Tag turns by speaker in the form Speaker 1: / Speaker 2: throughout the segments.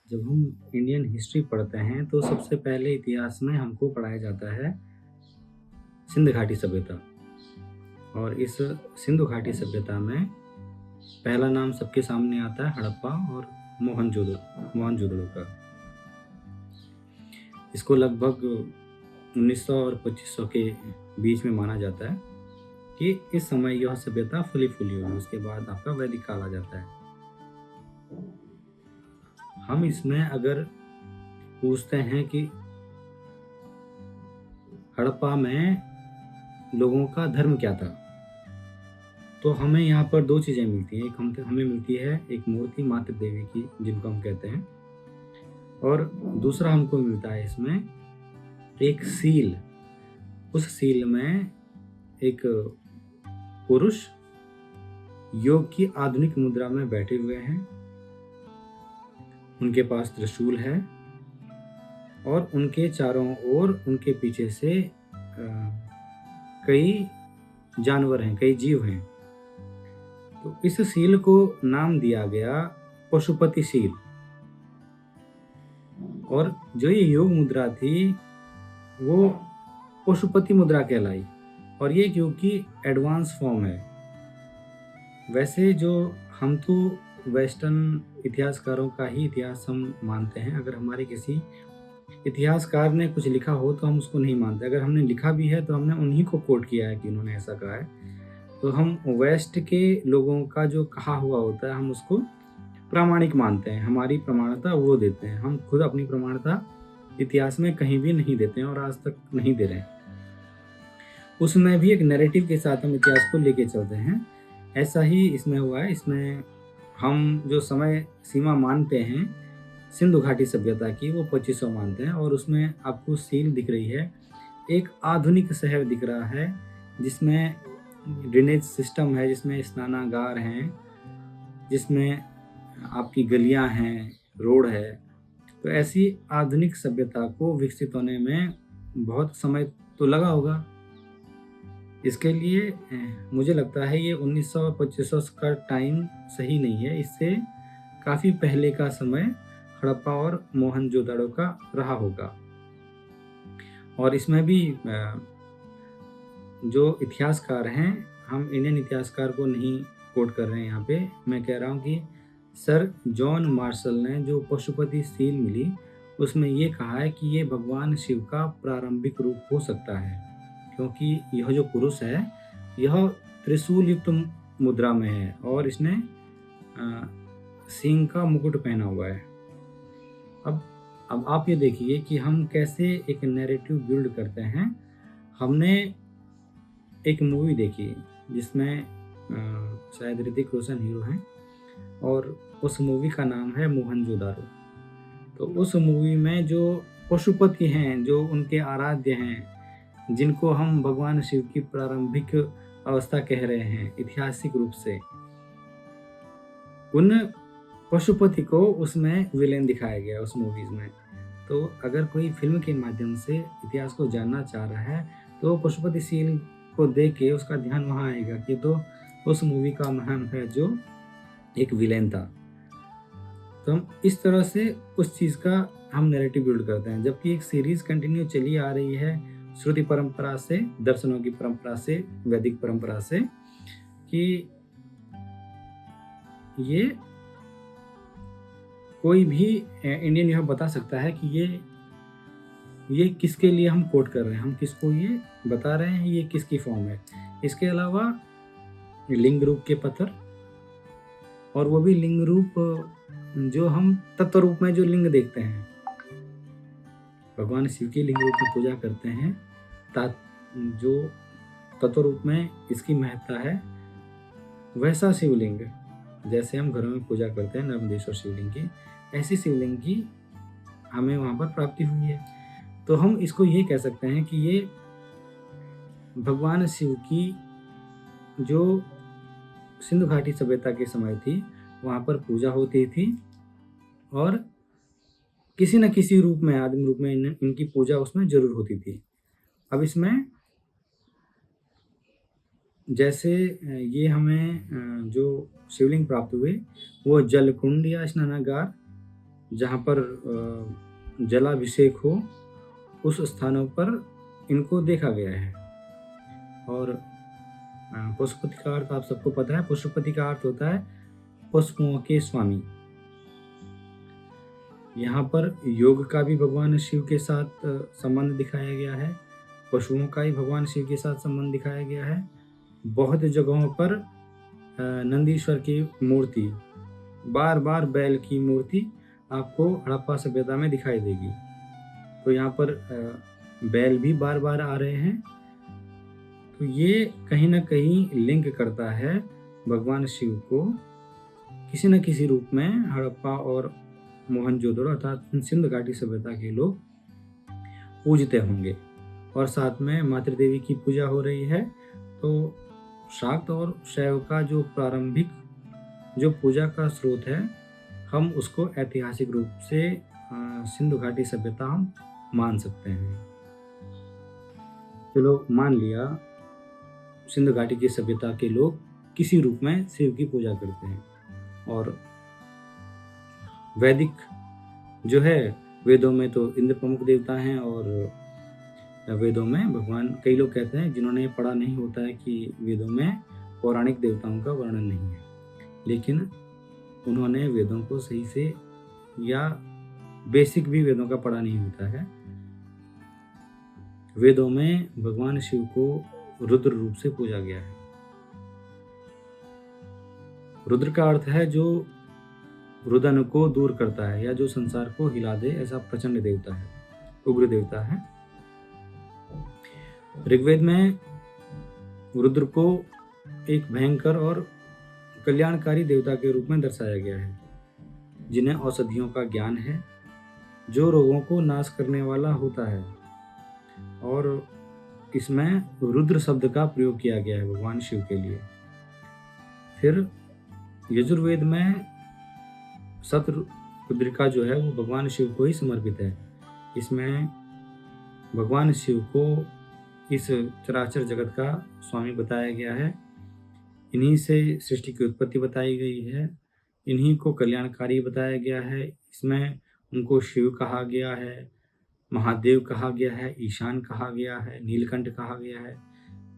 Speaker 1: जब हम Indian history पढ़ते हैं तो सबसे पहले इतिहास में हमको पढ़ाया जाता है सिंध घाटी सभ्यता। और इस सिंधु घाटी सभ्यता में पहला नाम सबके सामने आता है हड़प्पा और मोहनजोदड़ो का। इसको लगभग 1900 और 2500 के बीच में माना जाता है कि इस समय यह सभ्यता फली फूली हुई। उसके बाद आपका वैदिक काल आ जाता है। हम इसमें अगर पूछते हैं कि हड़प्पा में लोगों का धर्म क्या था, तो हमें यहाँ पर दो चीज़ें मिलती हैं। एक हमें मिलती है एक मूर्ति मातृ देवी की, जिनको हम कहते हैं, और दूसरा हमको मिलता है इसमें एक सील। उस सील में एक पुरुष योग की आधुनिक मुद्रा में बैठे हुए हैं। उनके पास त्रिशूल है और उनके चारों ओर उनके पीछे से कई जानवर हैं, कई जीव हैं। तो इस सील को नाम दिया गया पशुपति सील। और जो ये योग मुद्रा थी वो पशुपति मुद्रा कहलाई, और ये योग की एडवांस फॉर्म है। वैसे जो हम तो वेस्टर्न इतिहासकारों का ही इतिहास हम मानते हैं। अगर हमारे किसी इतिहासकार ने कुछ लिखा हो तो हम उसको नहीं मानते। अगर हमने लिखा भी है तो हमने उन्हीं को कोट किया है कि उन्होंने ऐसा कहा है। तो हम वेस्ट के लोगों का जो कहा हुआ होता है हम उसको प्रामाणिक मानते हैं। हमारी प्रमाणता वो देते हैं। हम खुद अपनी प्रमाणता इतिहास में कहीं भी नहीं देते हैं और आज तक नहीं दे रहे हैं। उसमें भी एक नैरेटिव के साथ हम इतिहास को लेके चलते हैं। ऐसा ही इसमें हुआ है। इसमें हम जो समय सीमा मानते हैं सिंधु घाटी सभ्यता की, वो 2500 मानते हैं। और उसमें आपको सील दिख रही है, एक आधुनिक शहर दिख रहा है जिसमें ड्रेनेज सिस्टम है, जिसमें स्नानागार हैं, जिसमें आपकी गलियां हैं, रोड है। तो ऐसी आधुनिक सभ्यता को विकसित होने में बहुत समय तो लगा होगा। इसके लिए मुझे लगता है ये 1900 और 2500 का टाइम सही नहीं है। इससे काफ़ी पहले का समय हड़प्पा और मोहनजोदड़ो का रहा होगा। और इसमें भी जो इतिहासकार हैं, हम इंडियन इतिहासकार को नहीं कोट कर रहे हैं यहाँ पे। मैं कह रहा हूँ कि सर जॉन मार्शल ने जो पशुपति सील मिली उसमें ये कहा है कि ये भगवान शिव का प्रारंभिक रूप हो सकता है, क्योंकि यह जो पुरुष है यह त्रिशूल युक्त मुद्रा में है और इसने सिंह का मुकुट पहना हुआ है। अब आप ये देखिए कि हम कैसे एक नैरेटिव बिल्ड करते हैं। हमने एक मूवी देखी जिसमें शायद ऋतिक रोशन हीरो हैं, और उस मूवी का नाम है मोहनजोदारो। तो उस मूवी में जो पशुपति हैं, जो उनके आराध्य हैं, जिनको हम भगवान शिव की प्रारंभिक अवस्था कह रहे हैं ऐतिहासिक रूप से, उन पशुपति को उसमें विलेन दिखाया गया उस मूवीज में। तो अगर कोई फिल्म के माध्यम से इतिहास को जानना चाह रहा है तो पशुपति सील को देख के उसका ध्यान वहाँ आएगा कि तो उस मूवी का महान है जो एक विलेन था। तो हम इस तरह से उस चीज़ का हम नैरेटिव बिल्ड करते हैं, जबकि एक सीरीज कंटिन्यू चली आ रही है श्रुति परंपरा से, दर्शनों की परंपरा से, वैदिक परंपरा से, कि ये कोई भी इंडियन यह बता सकता है कि ये किसके लिए हम कोट कर रहे हैं, हम किसको ये बता रहे हैं, ये किसकी फॉर्म है। इसके अलावा लिंग रूप के पत्थर, और वो भी लिंग रूप जो हम तत्व रूप में जो लिंग देखते हैं, भगवान शिव की लिंग रूप में पूजा करते हैं, जो तत्व रूप में इसकी महत्ता है, वैसा शिवलिंग जैसे हम घरों में पूजा करते हैं नर्मदेश्वर शिवलिंग की, ऐसी शिवलिंग की हमें वहाँ पर प्राप्ति हुई है। तो हम इसको ये कह सकते हैं कि ये भगवान शिव की जो सिंधु घाटी सभ्यता के समय थी वहाँ पर पूजा होती थी, और किसी न किसी रूप में, आदिम रूप में इनकी पूजा उसमें जरूर होती थी। अब इसमें जैसे ये हमें जो शिवलिंग प्राप्त हुए वो जलकुंड या स्नानागार जहाँ पर जलाभिषेक हो उस स्थानों पर इनको देखा गया है। और पशुपति का अर्थ आप सबको पता है। पशुपति का अर्थ होता है पशुओं के स्वामी। यहाँ पर योग का भी भगवान शिव के साथ संबंध दिखाया गया है, पशुओं का ही भगवान शिव के साथ संबंध दिखाया गया है। बहुत जगहों पर नंदीश्वर की मूर्ति, बार बार बैल की मूर्ति आपको हड़प्पा सभ्यता में दिखाई देगी। तो यहाँ पर बैल भी बार बार आ रहे हैं। तो ये कहीं ना कहीं लिंक करता है भगवान शिव को किसी न किसी रूप में हड़प्पा और मोहनजोदड़ो अर्थात सिंधु घाटी सभ्यता के लोग पूजते होंगे। और साथ में मातृदेवी की पूजा हो रही है। तो शाक्त और शैव का जो प्रारंभिक जो पूजा का स्रोत है, हम उसको ऐतिहासिक रूप से सिंधु घाटी सभ्यता हम मान सकते हैं। चलो मान लिया सिंधु घाटी की सभ्यता के लोग किसी रूप में शिव की पूजा करते हैं। और वैदिक जो है, वेदों में तो इंद्र प्रमुख देवता हैं। और वेदों में भगवान, कई लोग कहते हैं जिन्होंने पढ़ा नहीं होता है कि वेदों में पौराणिक देवताओं का वर्णन नहीं है, लेकिन उन्होंने वेदों को सही से या बेसिक भी वेदों का पढ़ा नहीं होता है। वेदों में भगवान शिव को रुद्र रूप से पूजा गया है। रुद्र का अर्थ है जो रुदन को दूर करता है या जो संसार को हिला दे, ऐसा प्रचंड देवता है, उग्र देवता है। ऋग्वेद में रुद्र को एक भयंकर और कल्याणकारी देवता के रूप में दर्शाया गया है, जिन्हें औषधियों का ज्ञान है, जो रोगों को नाश करने वाला होता है। और इसमें रुद्र शब्द का प्रयोग किया गया है भगवान शिव के लिए। फिर यजुर्वेद में शतरुद्रिका जो है वो भगवान शिव को ही समर्पित है। इसमें भगवान शिव को इस चराचर जगत का स्वामी बताया गया है। इन्हीं से सृष्टि की उत्पत्ति बताई गई है, इन्हीं को कल्याणकारी बताया गया है। इसमें उनको शिव कहा गया है, महादेव कहा गया है, ईशान कहा गया है, नीलकंठ कहा गया है,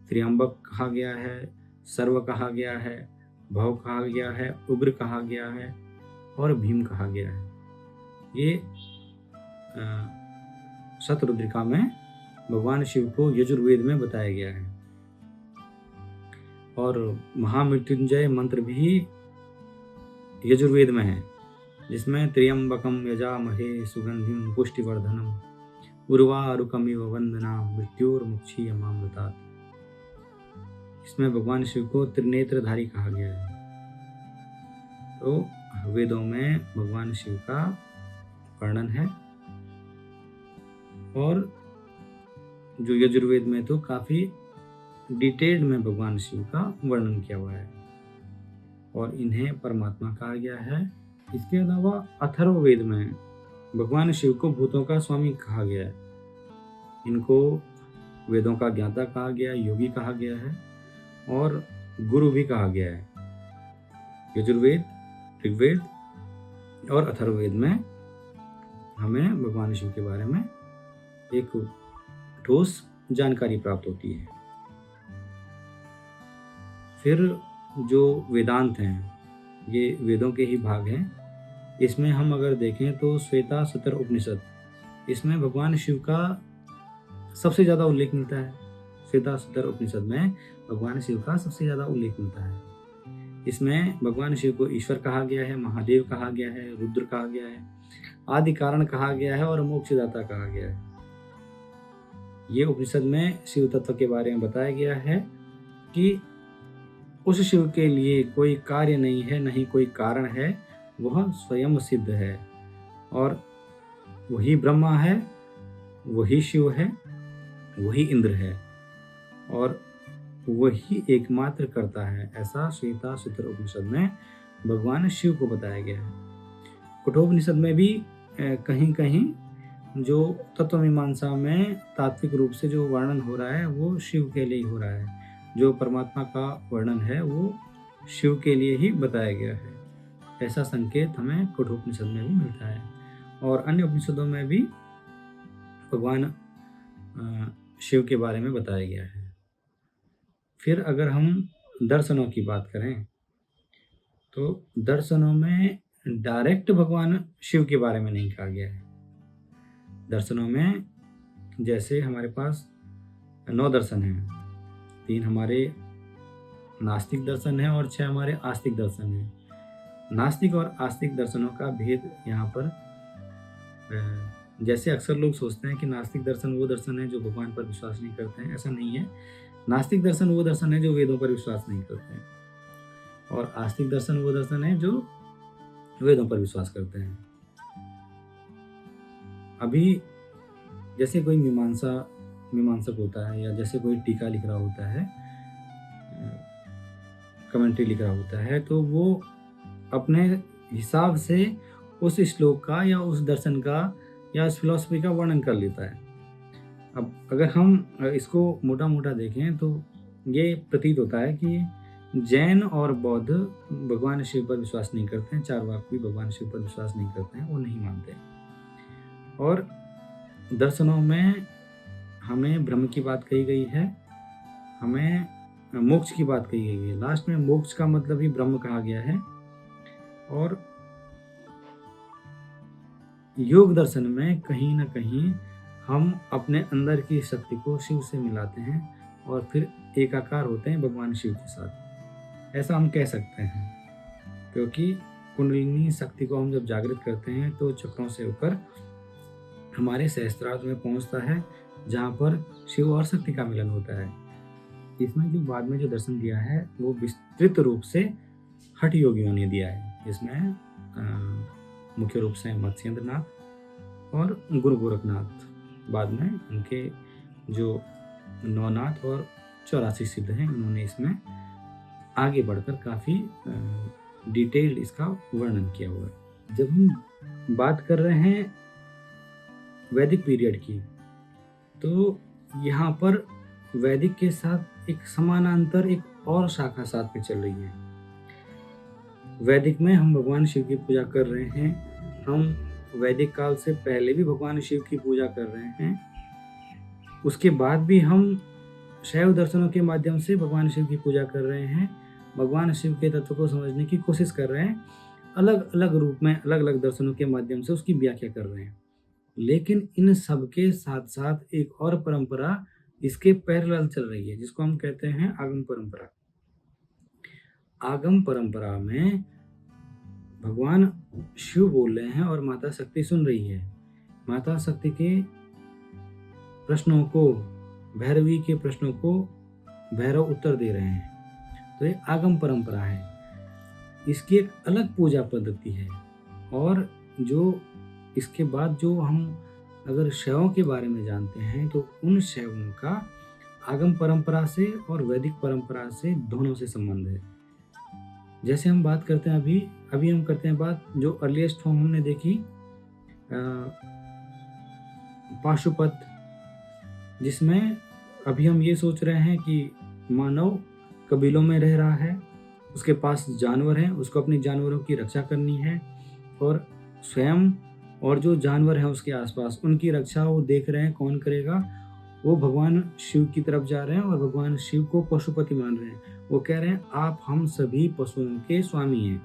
Speaker 1: त्र्यंबक कहा गया है, सर्व कहा गया है, भव कहा गया है, उग्र कहा गया है और भीम कहा गया है। ये शतरुद्रिका में भगवान शिव को यजुर्वेद में बताया गया है। और महामृत्युंजय मंत्र भी यजुर्वेद में है, जिसमें त्र्यंबकम यजामहे सुगंधिम पुष्टिवर्धनम उर्वारुकमिव वंदना मृत्योर्मुक्षीयमामृतात्। इसमें भगवान शिव को त्रिनेत्रधारी कहा गया है। तो वेदों में भगवान शिव का वर्णन है, और जो यजुर्वेद में तो काफी डिटेल्ड में भगवान शिव का वर्णन किया हुआ है, और इन्हें परमात्मा कहा गया है। इसके अलावा अथर्ववेद में भगवान शिव को भूतों का स्वामी कहा गया है। इनको वेदों का ज्ञाता कहा गया है, योगी कहा गया है और गुरु भी कहा गया है। यजुर्वेद, ऋग्वेद और अथर्ववेद में हमें भगवान शिव के बारे में एक ठोस जानकारी प्राप्त होती है। फिर जो वेदांत हैं, ये वेदों के ही भाग हैं। इसमें हम अगर देखें तो श्वेता सतर उपनिषद, इसमें भगवान शिव का सबसे ज़्यादा उल्लेख मिलता है। श्वेता सतर उपनिषद में भगवान शिव का सबसे ज़्यादा उल्लेख मिलता है। इसमें भगवान शिव को ईश्वर कहा गया है, महादेव कहा गया है, रुद्र कहा गया है, आदि कारण कहा गया है और मोक्षदाता कहा गया है। ये उपनिषद में शिव तत्व के बारे में बताया गया है कि उस शिव के लिए कोई कार्य नहीं है, नहीं कोई कारण है, वह स्वयं सिद्ध है, और वही ब्रह्मा है, वही शिव है, वही इंद्र है, और वही एकमात्र करता है। ऐसा श्वेता सतर उपनिषद में भगवान शिव को बताया गया है। कठोपनिषद में भी कहीं कहीं जो तत्वमीमांसा में तात्विक रूप से जो वर्णन हो रहा है वो शिव के लिए हो रहा है। जो परमात्मा का वर्णन है वो शिव के लिए ही बताया गया है। ऐसा संकेत हमें कठोपनिषद में भी मिलता है। और अन्य उपनिषदों में भी भगवान शिव के बारे में बताया गया है। फिर अगर हम दर्शनों की बात करें तो दर्शनों में डायरेक्ट भगवान शिव के बारे में नहीं कहा गया है। दर्शनों में जैसे हमारे पास 9 दर्शन हैं, 3 हमारे नास्तिक दर्शन हैं और 6 हमारे आस्तिक दर्शन हैं। नास्तिक और आस्तिक दर्शनों का भेद यहाँ पर जैसे अक्सर लोग सोचते हैं कि नास्तिक दर्शन वो दर्शन है जो भगवान पर विश्वास नहीं करते हैं, ऐसा नहीं है। नास्तिक दर्शन वो दर्शन है जो वेदों पर विश्वास नहीं करते हैं, और आस्तिक दर्शन वो दर्शन है जो वेदों पर विश्वास करते हैं। अभी जैसे कोई मीमांसक होता है, या जैसे कोई टीका लिख रहा होता है, कमेंट्री लिख रहा होता है, तो वो अपने हिसाब से उस श्लोक का या उस दर्शन का या उस फिलॉसफी का वर्णन कर लेता है। अब अगर हम इसको मोटा मोटा देखें तो ये प्रतीत होता है कि जैन और बौद्ध भगवान शिव पर विश्वास नहीं करते हैं, चारवाक भी भगवान शिव पर विश्वास नहीं करते हैं, वो नहीं मानते हैं। और दर्शनों में हमें ब्रह्म की बात कही गई है, हमें मोक्ष की बात कही गई है। लास्ट में मोक्ष का मतलब ही ब्रह्म कहा गया है। और योग दर्शन में कहीं ना कहीं हम अपने अंदर की शक्ति को शिव से मिलाते हैं और फिर एकाकार होते हैं भगवान शिव के साथ, ऐसा हम कह सकते हैं। क्योंकि कुंडलिनी शक्ति को हम जब जागृत करते हैं तो चक्रों से होकर हमारे सहस्त्रार्थ में पहुंचता है, जहाँ पर शिव और शक्ति का मिलन होता है। इसमें जो बाद में जो दर्शन दिया है वो विस्तृत रूप से हठ योगियों ने दिया है। इसमें मुख्य रूप से मत्स्येंद्रनाथ और गुरु गोरखनाथ, बाद में उनके जो नौनाथ और 84 सिद्ध हैं, उन्होंने इसमें आगे बढ़कर काफ़ी डिटेल्ड इसका वर्णन किया हुआ है। जब हम बात कर रहे हैं वैदिक पीरियड की, तो यहाँ पर वैदिक के साथ एक समानांतर एक और शाखा साथ में चल रही है। वैदिक में हम भगवान शिव की पूजा कर रहे हैं, हम वैदिक काल से पहले भी भगवान शिव की पूजा कर रहे हैं, उसके बाद भी हम शैव दर्शनों के माध्यम से भगवान शिव की पूजा कर रहे हैं, भगवान शिव के तत्व को समझने की कोशिश कर रहे हैं, अलग अलग रूप में अलग अलग दर्शनों के माध्यम से उसकी व्याख्या कर रहे हैं। लेकिन इन सब के साथ साथ एक और परंपरा इसके पैरेलल चल रही है, जिसको हम कहते हैं आगम परंपरा। आगम परंपरा में भगवान शिव बोल रहे हैं और माता शक्ति सुन रही है। माता शक्ति के प्रश्नों को, भैरवी के प्रश्नों को भैरव उत्तर दे रहे हैं। तो ये आगम परंपरा है, इसकी एक अलग पूजा पद्धति है। और जो इसके बाद जो हम अगर शैवों के बारे में जानते हैं तो उन शैवों का आगम परंपरा से और वैदिक परंपरा से दोनों से संबंध है। जैसे हम बात करते हैं अभी हम करते हैं बात जो अर्लीस्ट फॉर्म हमने देखी पाशुपत, जिसमें अभी हम ये सोच रहे हैं कि मानव कबीलों में रह रहा है, उसके पास जानवर हैं, उसको अपने जानवरों की रक्षा करनी है, और स्वयं और जो जानवर हैं उसके आसपास उनकी रक्षा वो देख रहे हैं, कौन करेगा? वो भगवान शिव की तरफ जा रहे हैं और भगवान शिव को पशुपति मान रहे हैं। वो कह रहे हैं आप हम सभी पशुओं के स्वामी हैं।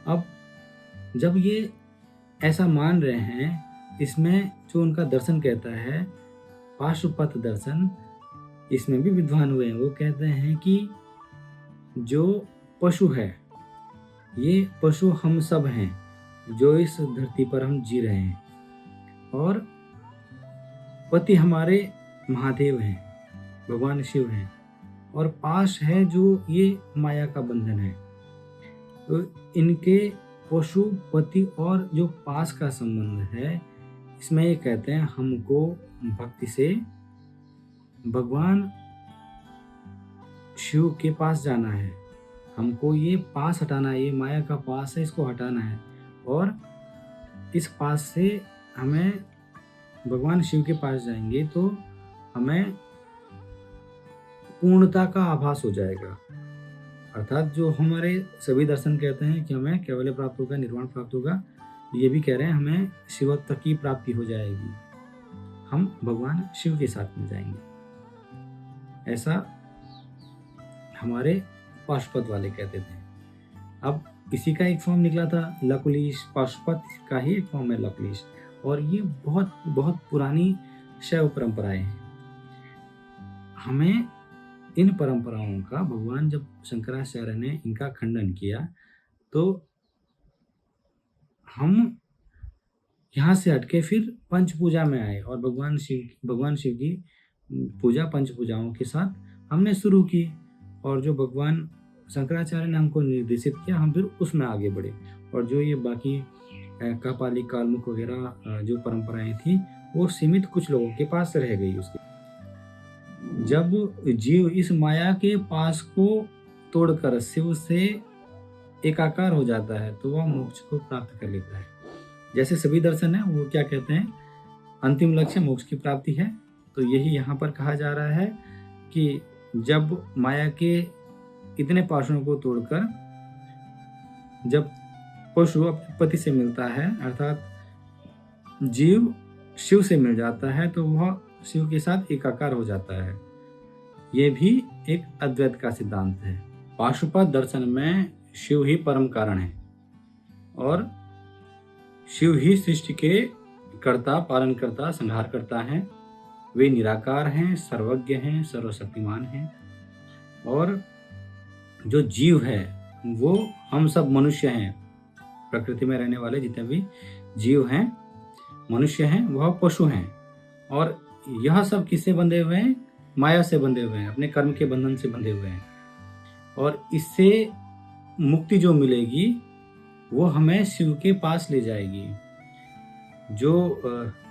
Speaker 1: अब जब ये ऐसा मान रहे हैं, इसमें जो उनका दर्शन कहता है पाशुपत दर्शन, इसमें भी विद्वान हुए हैं। वो कहते हैं कि जो पशु है, ये पशु हम सब हैं जो इस धरती पर हम जी रहे हैं, और पति हमारे महादेव हैं, भगवान शिव हैं, और पाश है जो ये माया का बंधन है। तो इनके पशु, पति और जो पास का संबंध है, इसमें ये कहते हैं हमको भक्ति से भगवान शिव के पास जाना है, हमको ये पास हटाना है, ये माया का पास है, इसको हटाना है, और इस पास से हमें भगवान शिव के पास जाएंगे तो हमें पूर्णता का आभास हो जाएगा। अर्थात जो हमारे सभी दर्शन कहते हैं कि हमें कैवल्य प्राप्त होगा, निर्वाण प्राप्त होगा, ये भी कह रहे हैं हमें शिवत्व की प्राप्ति हो जाएगी, हम भगवान शिव के साथ मिल जाएंगे। ऐसा हमारे पाशुपत वाले कहते थे। अब इसी का एक फॉर्म निकला था लकुलिश, पाशुपत का ही एक फॉर्म है लकुलिश, और ये बहुत बहुत पुरानी शैव परंपराएं हैं। हमें इन परंपराओं का भगवान जब शंकराचार्य ने इनका खंडन किया तो हम यहाँ से हटके फिर पंच पूजा में आए और भगवान शिव की पूजा पंच पूजाओं के साथ हमने शुरू की, और जो भगवान शंकराचार्य ने हमको निर्देशित किया हम फिर उसमें आगे बढ़े। और जो ये बाकी कापालिक, कालमुख वगैरह जो परंपराएं थी वो सीमित कुछ लोगों के पास रह गई। उसके जब जीव इस माया के पास को तोड़कर शिव से एकाकार हो जाता है तो वह मोक्ष को प्राप्त कर लेता है। जैसे सभी दर्शन है वो क्या कहते हैं, अंतिम लक्ष्य मोक्ष की प्राप्ति है। तो यही यहाँ पर कहा जा रहा है कि जब माया के इतने पाशों को तोड़कर जब पशु अपने पति से मिलता है, अर्थात जीव शिव से मिल जाता है, तो वह शिव के साथ एकाकार हो जाता है। यह भी एक अद्वैत का सिद्धांत है। पाशुपत दर्शन में शिव ही परम कारण है और शिव ही सृष्टि के कर्ता, पालन करता, संहार करता है। वे निराकार हैं, सर्वज्ञ हैं, सर्वशक्तिमान हैं। और जो जीव है वो हम सब मनुष्य हैं, प्रकृति में रहने वाले जितने भी जीव हैं, मनुष्य हैं, वह पशु हैं। और यह सब किससे बंधे हुए हैं? माया से बंधे हुए हैं, अपने कर्म के बंधन से बंधे हुए हैं। और इससे मुक्ति जो मिलेगी वो हमें शिव के पास ले जाएगी। जो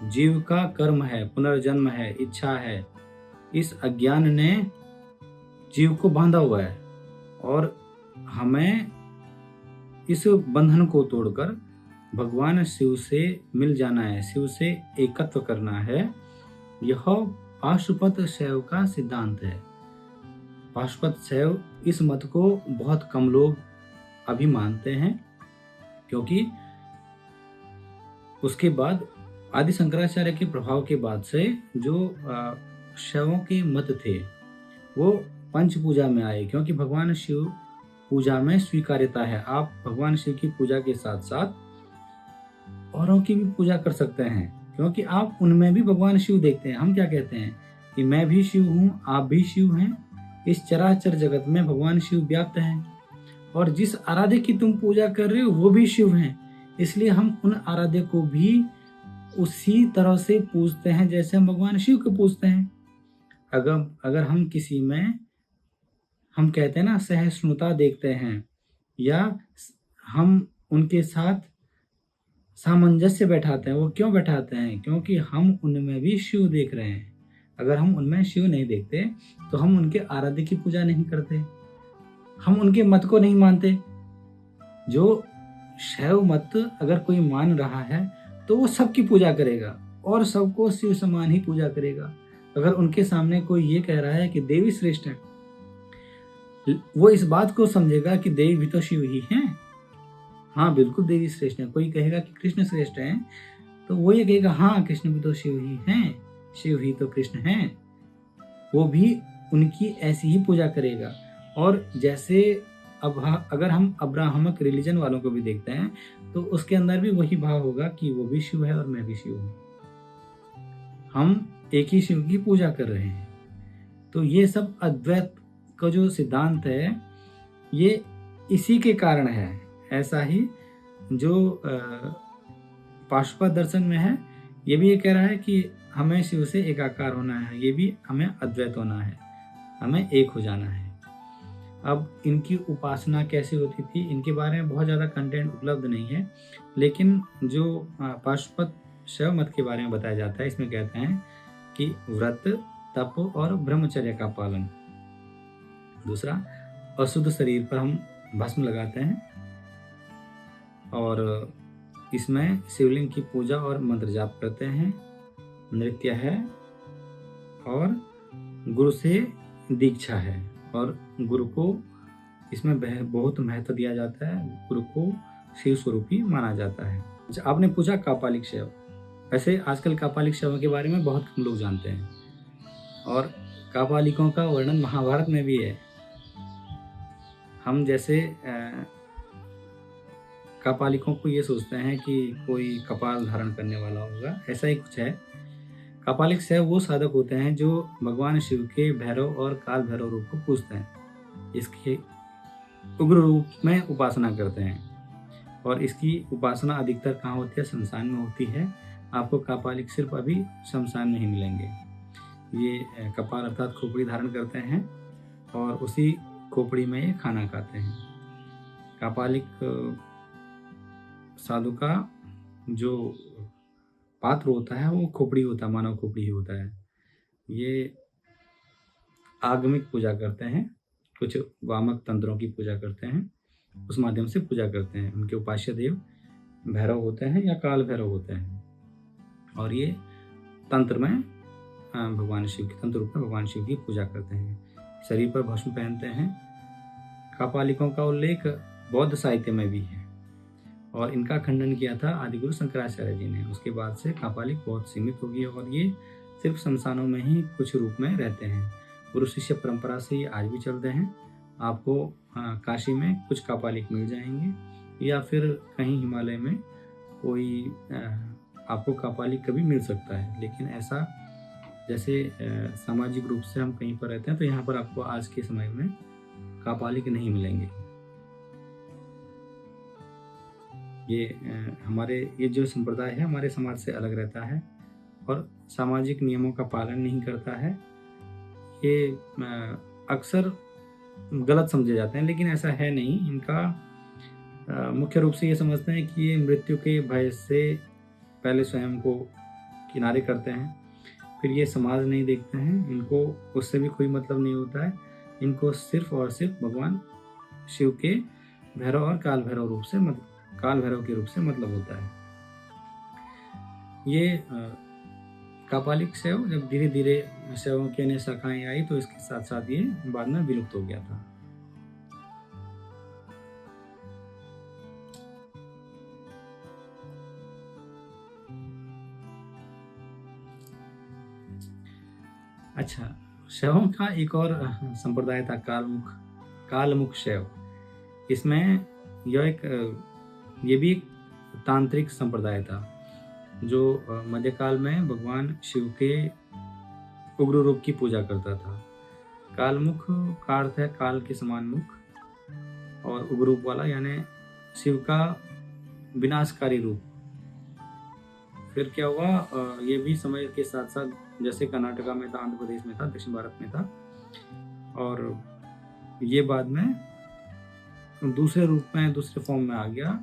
Speaker 1: जीव का कर्म है, पुनर्जन्म है, इच्छा है, इस अज्ञान ने जीव को बांधा हुआ है और हमें इस बंधन को तोड़कर भगवान शिव से मिल जाना है, शिव से एकत्व करना है। यह पाशुपत शैव का सिद्धांत है। पाशुपत शैव इस मत को बहुत कम लोग अभी मानते हैं, क्योंकि उसके बाद आदि शंकराचार्य के प्रभाव के बाद से जो शैवों के मत थे वो पंच पूजा में आए, क्योंकि भगवान शिव पूजा में स्वीकार्यता है। आप भगवान शिव की पूजा के साथ साथ औरों की भी पूजा कर सकते हैं, क्योंकि आप उनमें भी भगवान शिव देखते हैं। हम क्या कहते हैं कि मैं भी शिव हूँ, आप भी शिव हैं, इस चराचर जगत में भगवान शिव व्याप्त हैं, और जिस आराध्य की तुम पूजा कर रहे हो वो भी शिव हैं। इसलिए हम उन आराध्य को भी उसी तरह से पूजते हैं जैसे हम भगवान शिव को पूजते हैं। अगर हम किसी में, हम कहते हैं ना, सहिष्णुता देखते हैं या हम उनके साथ सामंजस्य बैठाते हैं, वो क्यों बैठाते हैं? क्योंकि हम उनमें भी शिव देख रहे हैं। अगर हम उनमें शिव नहीं देखते तो हम उनके आराध्य की पूजा नहीं करते, हम उनके मत को नहीं मानते। जो शैव मत अगर कोई मान रहा है तो वो सबकी पूजा करेगा और सबको शिव समान ही पूजा करेगा। अगर उनके सामने कोई ये कह रहा है कि देवी श्रेष्ठ है, वो इस बात को समझेगा कि देवी भी तो शिव ही हैं। हाँ बिल्कुल देवी श्रेष्ठ है। कोई कहेगा कि कृष्ण श्रेष्ठ है तो वो ये कहेगा हाँ कृष्ण भी तो शिव ही हैं, शिव ही तो कृष्ण हैं। वो भी उनकी ऐसी ही पूजा करेगा। और जैसे अब अगर हम अब्राहमक रिलीजन वालों को भी देखते हैं तो उसके अंदर भी वही भाव होगा कि वो भी शिव है और मैं भी शिव हूँ, हम एक ही शिव की पूजा कर रहे हैं। तो ये सब अद्वैत का जो सिद्धांत है ये इसी के कारण है। ऐसा ही जो पाशुपत दर्शन में है ये भी ये कह रहा है कि हमें शिव से एकाकार होना है, ये भी हमें अद्वैत होना है, हमें एक हो जाना है। अब इनकी उपासना कैसे होती थी इनके बारे में बहुत ज़्यादा कंटेंट उपलब्ध नहीं है, लेकिन जो पाशुपत शैव मत के बारे में बताया जाता है इसमें कहते हैं कि व्रत, तप और ब्रह्मचर्य का पालन। दूसरा, अशुद्ध शरीर पर हम भस्म लगाते हैं और इसमें शिवलिंग की पूजा और मंत्र जाप करते हैं। नृत्य है और गुरु से दीक्षा है और गुरु को इसमें बहुत महत्व दिया जाता है। गुरु को शिव स्वरूपी माना जाता है। अच्छा, आपने पूछा कापालिक शैव। वैसे आजकल कापालिक शैव के बारे में बहुत कम लोग जानते हैं और कापालिकों का वर्णन महाभारत में भी है। हम जैसे कापालिकों को ये सोचते हैं कि कोई कपाल धारण करने वाला होगा, ऐसा ही कुछ है। कापालिक शैव वो साधक होते हैं जो भगवान शिव के भैरव और काल भैरव रूप को पूजते हैं, इसके उग्र रूप में उपासना करते हैं और इसकी उपासना अधिकतर कहाँ होती है? शमशान में होती है। आपको कापालिक सिर्फ अभी शमशान में ही मिलेंगे। ये कपाल अर्थात खोपड़ी धारण करते हैं और उसी खोपड़ी में ये खाना खाते हैं। कापालिक साधु का जो पात्र होता है वो खोपड़ी होता है, मानव खोपड़ी ही होता है। ये आगमिक पूजा करते हैं, कुछ वामक तंत्रों की पूजा करते हैं, उस माध्यम से पूजा करते हैं। उनके उपास्य देव भैरव होते हैं या काल भैरव होते हैं और ये तंत्र में भगवान शिव के तंत्र रूप में भगवान शिव की पूजा करते हैं। शरीर पर भस्म पहनते हैं। कापालिकों का उल्लेख बौद्ध साहित्य में भी है और इनका खंडन किया था आदिगुरु शंकराचार्य जी ने। उसके बाद से कापालिक बहुत सीमित हो गई और ये सिर्फ शमशानों में ही कुछ रूप में रहते हैं। गुरु शिष्य परंपरा से ये आज भी चलते हैं। आपको काशी में कुछ कापालिक मिल जाएंगे या फिर कहीं हिमालय में कोई आपको कापालिक कभी मिल सकता है, लेकिन ऐसा जैसे सामाजिक रूप से हम कहीं पर रहते हैं तो यहाँ पर आपको आज के समय में कापालिक नहीं मिलेंगे। ये जो संप्रदाय है हमारे समाज से अलग रहता है और सामाजिक नियमों का पालन नहीं करता है। ये अक्सर गलत समझे जाते हैं, लेकिन ऐसा है नहीं। इनका मुख्य रूप से ये समझते हैं कि ये मृत्यु के भय से पहले स्वयं को किनारे करते हैं, फिर ये समाज नहीं देखते हैं, इनको उससे भी कोई मतलब नहीं होता है। इनको सिर्फ और सिर्फ भगवान शिव के भैरव और काल भैरव के रूप से मतलब होता है। ये कापालिक शैव जब धीरे धीरे शैवों की अन्य शाखाएं आई तो इसके साथ साथ ये बाद में विलुप्त हो गया था। अच्छा, शैवों का एक और संप्रदाय था कालमुख शैव। इसमें ये भी एक तांत्रिक संप्रदाय था जो मध्यकाल में भगवान शिव के उग्र रूप की पूजा करता था। कालमुख का अर्थ है काल के समान मुख और उग्र रूप वाला, यानी शिव का विनाशकारी रूप। फिर क्या हुआ, ये भी समय के साथ साथ जैसे कर्नाटका में था, आंध्र प्रदेश में था, दक्षिण भारत में था और ये बाद में दूसरे रूप में दूसरे फॉर्म में आ गया।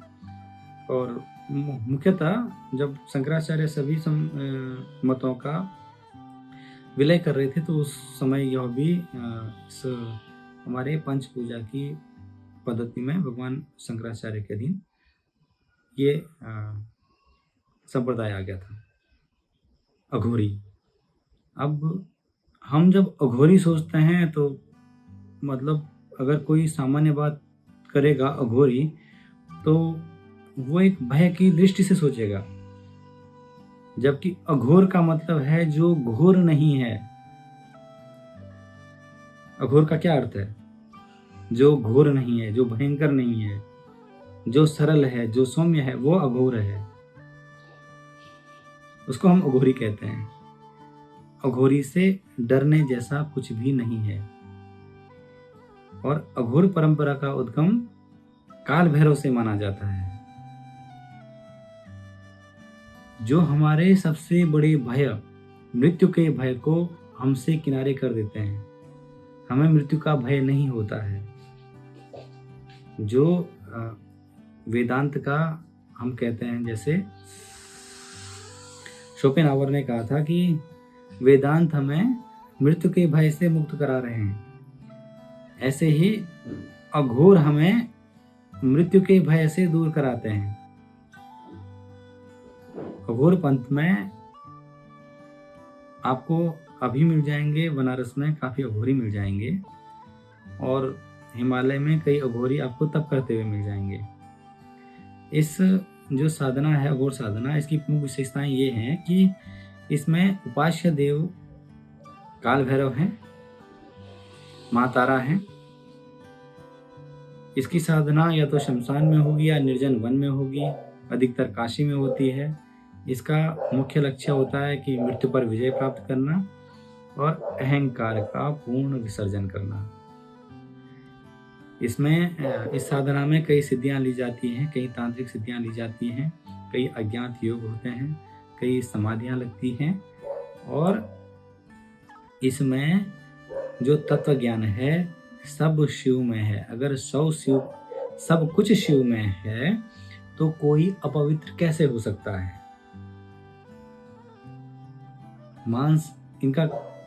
Speaker 1: और मुख्यतः जब शंकराचार्य सभी मतों का विलय कर रहे थे तो उस समय यह भी इस हमारे पंच पूजा की पद्धति में भगवान शंकराचार्य के अधीन ये संप्रदाय आ गया था, अघोरी। अब हम जब अघोरी सोचते हैं तो मतलब अगर कोई सामान्य बात करेगा अघोरी तो वो एक भय की दृष्टि से सोचेगा, जबकि अघोर का मतलब है जो घोर नहीं है। अघोर का क्या अर्थ है? जो घोर नहीं है, जो भयंकर नहीं है, जो सरल है, जो सौम्य है, वो अघोर है। उसको हम अघोरी कहते हैं। अघोरी से डरने जैसा कुछ भी नहीं है। और अघोर परंपरा का उद्गम काल भैरव से माना जाता है, जो हमारे सबसे बड़े भय मृत्यु के भय को हमसे किनारे कर देते हैं। हमें मृत्यु का भय नहीं होता है। जो वेदांत का हम कहते हैं, जैसे शोपेनहावर ने कहा था कि वेदांत हमें मृत्यु के भय से मुक्त करा रहे हैं, ऐसे ही अघोर हमें मृत्यु के भय से दूर कराते हैं। अघोर पंथ में आपको अभी मिल जाएंगे, बनारस में काफ़ी अघोरी मिल जाएंगे और हिमालय में कई अघोरी आपको तप करते हुए मिल जाएंगे। इस जो साधना है, अघोर साधना, इसकी प्रमुख विशेषताएं ये हैं कि इसमें उपास्य देव काल भैरव हैं, माँ तारा हैं। इसकी साधना या तो शमशान में होगी या निर्जन वन में होगी, अधिकतर काशी में होती है। इसका मुख्य लक्ष्य होता है कि मृत्यु पर विजय प्राप्त करना और अहंकार का पूर्ण विसर्जन करना। इसमें इस साधना में कई सिद्धियां ली जाती हैं, कई तांत्रिक सिद्धियां ली जाती हैं, कई अज्ञात योग होते हैं, कई समाधियां लगती हैं और इसमें जो तत्व ज्ञान है सब शिव में है। अगर सब कुछ शिव में है तो कोई अपवित्र कैसे हो सकता है। मांस, इनका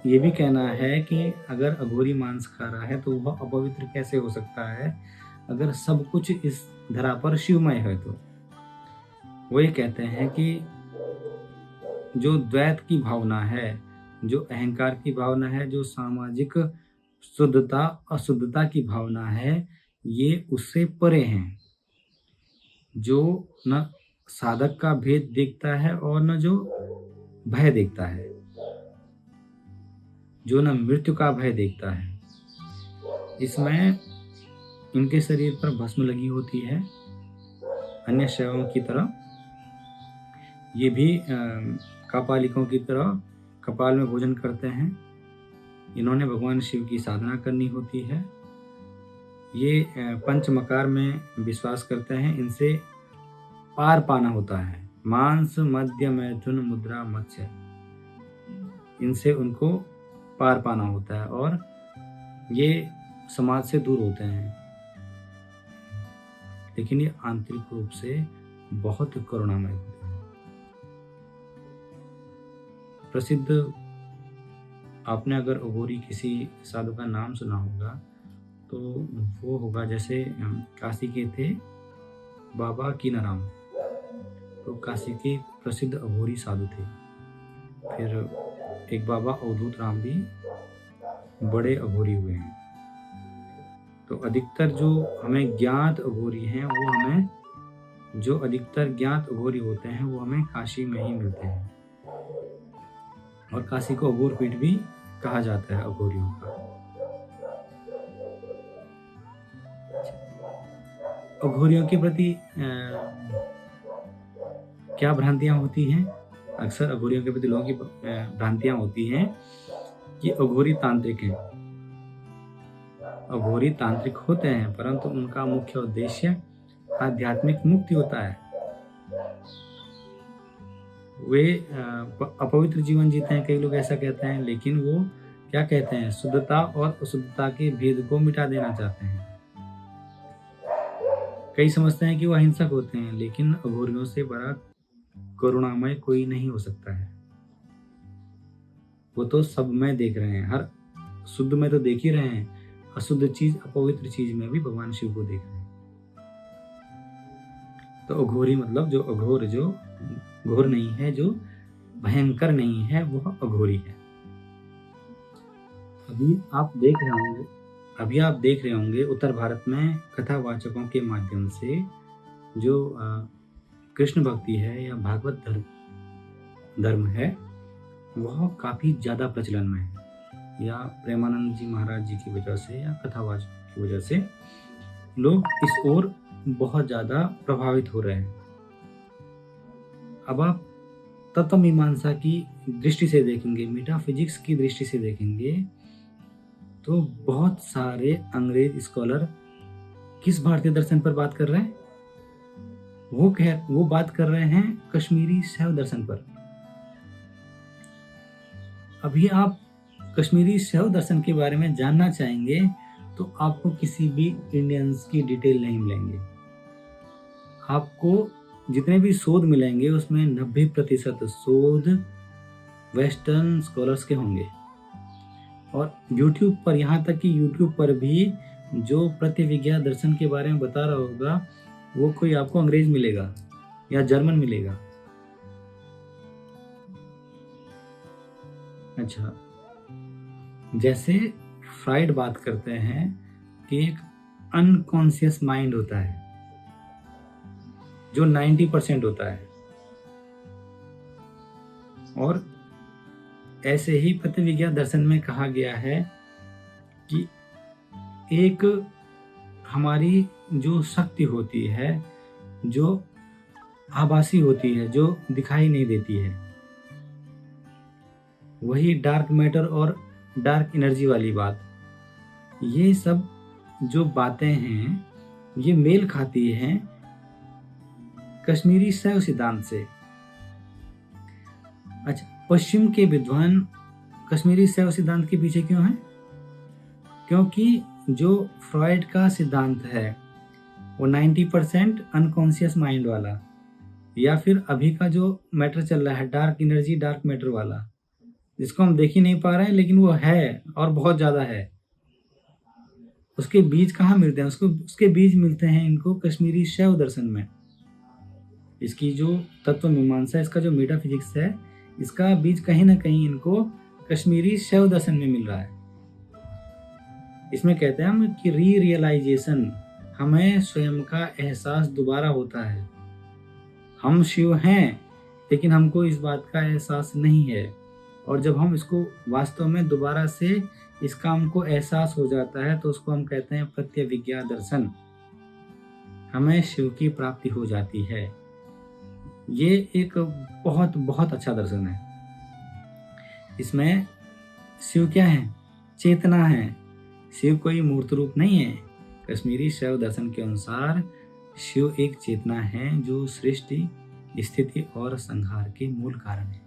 Speaker 1: ये भी कहना है कि अगर अघोरी मांस खा रहा है तो वह अपवित्र कैसे हो सकता है, अगर सब कुछ इस धरा पर शिवमय है। तो वो ये कहते हैं कि जो द्वैत की भावना है, जो अहंकार की भावना है, जो सामाजिक शुद्धता अशुद्धता की भावना है, ये उससे परे हैं। जो न साधक का भेद देखता है और न जो भय देखता है, जो न मृत्यु का भय देखता है। इसमें इनके शरीर पर भस्म लगी होती है अन्य शैवों की तरह। ये भी कापालिकों की तरह कपाल में भोजन करते हैं। इन्होंने भगवान शिव की साधना करनी होती है। ये पंचमकार में विश्वास करते हैं। इनसे पार पाना होता है। मांस, मद्य, मैथुन, मुद्रा, मत्स्य, इनसे उनको पार पाना होता है और ये समाज से दूर होते हैं। लेकिन ये आंतरिक रूप से बहुत करुणामय होते हैं। प्रसिद्ध, आपने अगर अघोरी किसी साधु का नाम सुना होगा तो वो होगा, जैसे काशी के थे बाबा कीनाराम, तो काशी के प्रसिद्ध अघोरी साधु थे। फिर एक बाबा अवधूत राम भी बड़े अघोरी हुए हैं। तो अधिकतर जो हमें ज्ञात अघोरी हैं वो हमें, जो अधिकतर ज्ञात अघोरी होते हैं वो हमें काशी में ही मिलते हैं। और काशी को अघोर पीठ भी कहा जाता है अघोरियों का। अघोरियों के प्रति क्या भ्रांतियां होती हैं? अक्सर अघोरियों के प्रति लोगों की भ्रांतियां होती हैं कि अघोरी तांत्रिक हैं। अघोरी तांत्रिक होते हैं परंतु उनका मुख्य उद्देश्य आध्यात्मिक मुक्ति होता है। वे अपवित्र जीवन जीते हैं, कई लोग ऐसा कहते हैं, लेकिन वो क्या कहते हैं, शुद्धता और अशुद्धता के भेद को मिटा देना चाहते हैं। कई समझते हैं कि वो अहिंसक होते हैं, लेकिन अघोरियों से बड़ा करुणामय कोई नहीं हो सकता है। वो तो सब में देख रहे हैं, हर शुद्ध में तो देख ही रहे हैं, अशुद्ध चीज, अपवित्र चीज में भी भगवान शिव को देख रहे हैं। तो अघोरी मतलब जो अघोर, जो घोर नहीं है, जो भयंकर नहीं है, वह अघोरी है। अभी आप देख रहे होंगे उत्तर भारत में कथावाचकों के माध्यम से जो कृष्ण भक्ति है या भागवत धर्म है वह काफी ज्यादा प्रचलन में है। या प्रेमानंद जी महाराज जी की वजह से या कथावाचकों की वजह से लोग इस ओर बहुत ज्यादा प्रभावित हो रहे हैं। अब आप तत्व मीमांसा की दृष्टि से देखेंगे, मेटाफिजिक्स की दृष्टि से देखेंगे, तो बहुत सारे अंग्रेज स्कॉलर किस भारतीय दर्शन पर बात कर रहे हैं? वो बात कर रहे हैं कश्मीरी शैव दर्शन पर। अभी आप कश्मीरी शैव दर्शन के बारे में जानना चाहेंगे तो आपको किसी भी इंडियंस की डिटेल नहीं मिलेंगे। आपको जितने भी शोध मिलेंगे उसमें 90% शोध वेस्टर्न स्कॉलर्स के होंगे। और YouTube पर, यहाँ तक कि YouTube पर भी जो प्रतिविज्ञा दर्शन के बारे में बता रहा होगा वो कोई आपको अंग्रेज मिलेगा या जर्मन मिलेगा। अच्छा, जैसे फ्राइड बात करते हैं कि एक अनकॉन्शियस माइंड होता है, जो 90% होता है। और ऐसे ही प्रतिविज्ञा दर्शन में कहा गया है कि एक हमारी जो शक्ति होती है, जो आभासी होती है, जो दिखाई नहीं देती है, वही डार्क मैटर और डार्क एनर्जी वाली बात, ये सब जो बातें हैं ये मेल खाती हैं कश्मीरी शैव सिद्धांत से। अच्छा, पश्चिम के विद्वान कश्मीरी शैव सिद्धांत के पीछे क्यों हैं? क्योंकि जो फ्रॉइड का सिद्धांत है वो 90% अनकॉन्शियस माइंड वाला, या फिर अभी का जो मैटर चल रहा है डार्क एनर्जी डार्क मैटर वाला, जिसको हम देख ही नहीं पा रहे हैं लेकिन वो है और बहुत ज़्यादा है, उसके बीज कहाँ मिलते हैं? उसके बीज मिलते हैं इनको कश्मीरी शैव दर्शन में। इसकी जो तत्व मीमांसा, इसका जो मेटाफिजिक्स है, इसका बीज कहीं ना कहीं इनको कश्मीरी शैव दर्शन में मिल रहा है। इसमें कहते हैं हम कि रियलाइजेशन, हमें स्वयं का एहसास दोबारा होता है। हम शिव हैं लेकिन हमको इस बात का एहसास नहीं है, और जब हम इसको वास्तव में दोबारा से इसका हमको एहसास हो जाता है तो उसको हम कहते हैं प्रत्यविज्ञा दर्शन। हमें शिव की प्राप्ति हो जाती है। ये एक बहुत बहुत अच्छा दर्शन है। इसमें शिव क्या है? चेतना है। शिव कोई मूर्त रूप नहीं है। कश्मीरी शैव दर्शन के अनुसार शिव एक चेतना है जो सृष्टि, स्थिति और संहार के मूल कारण है।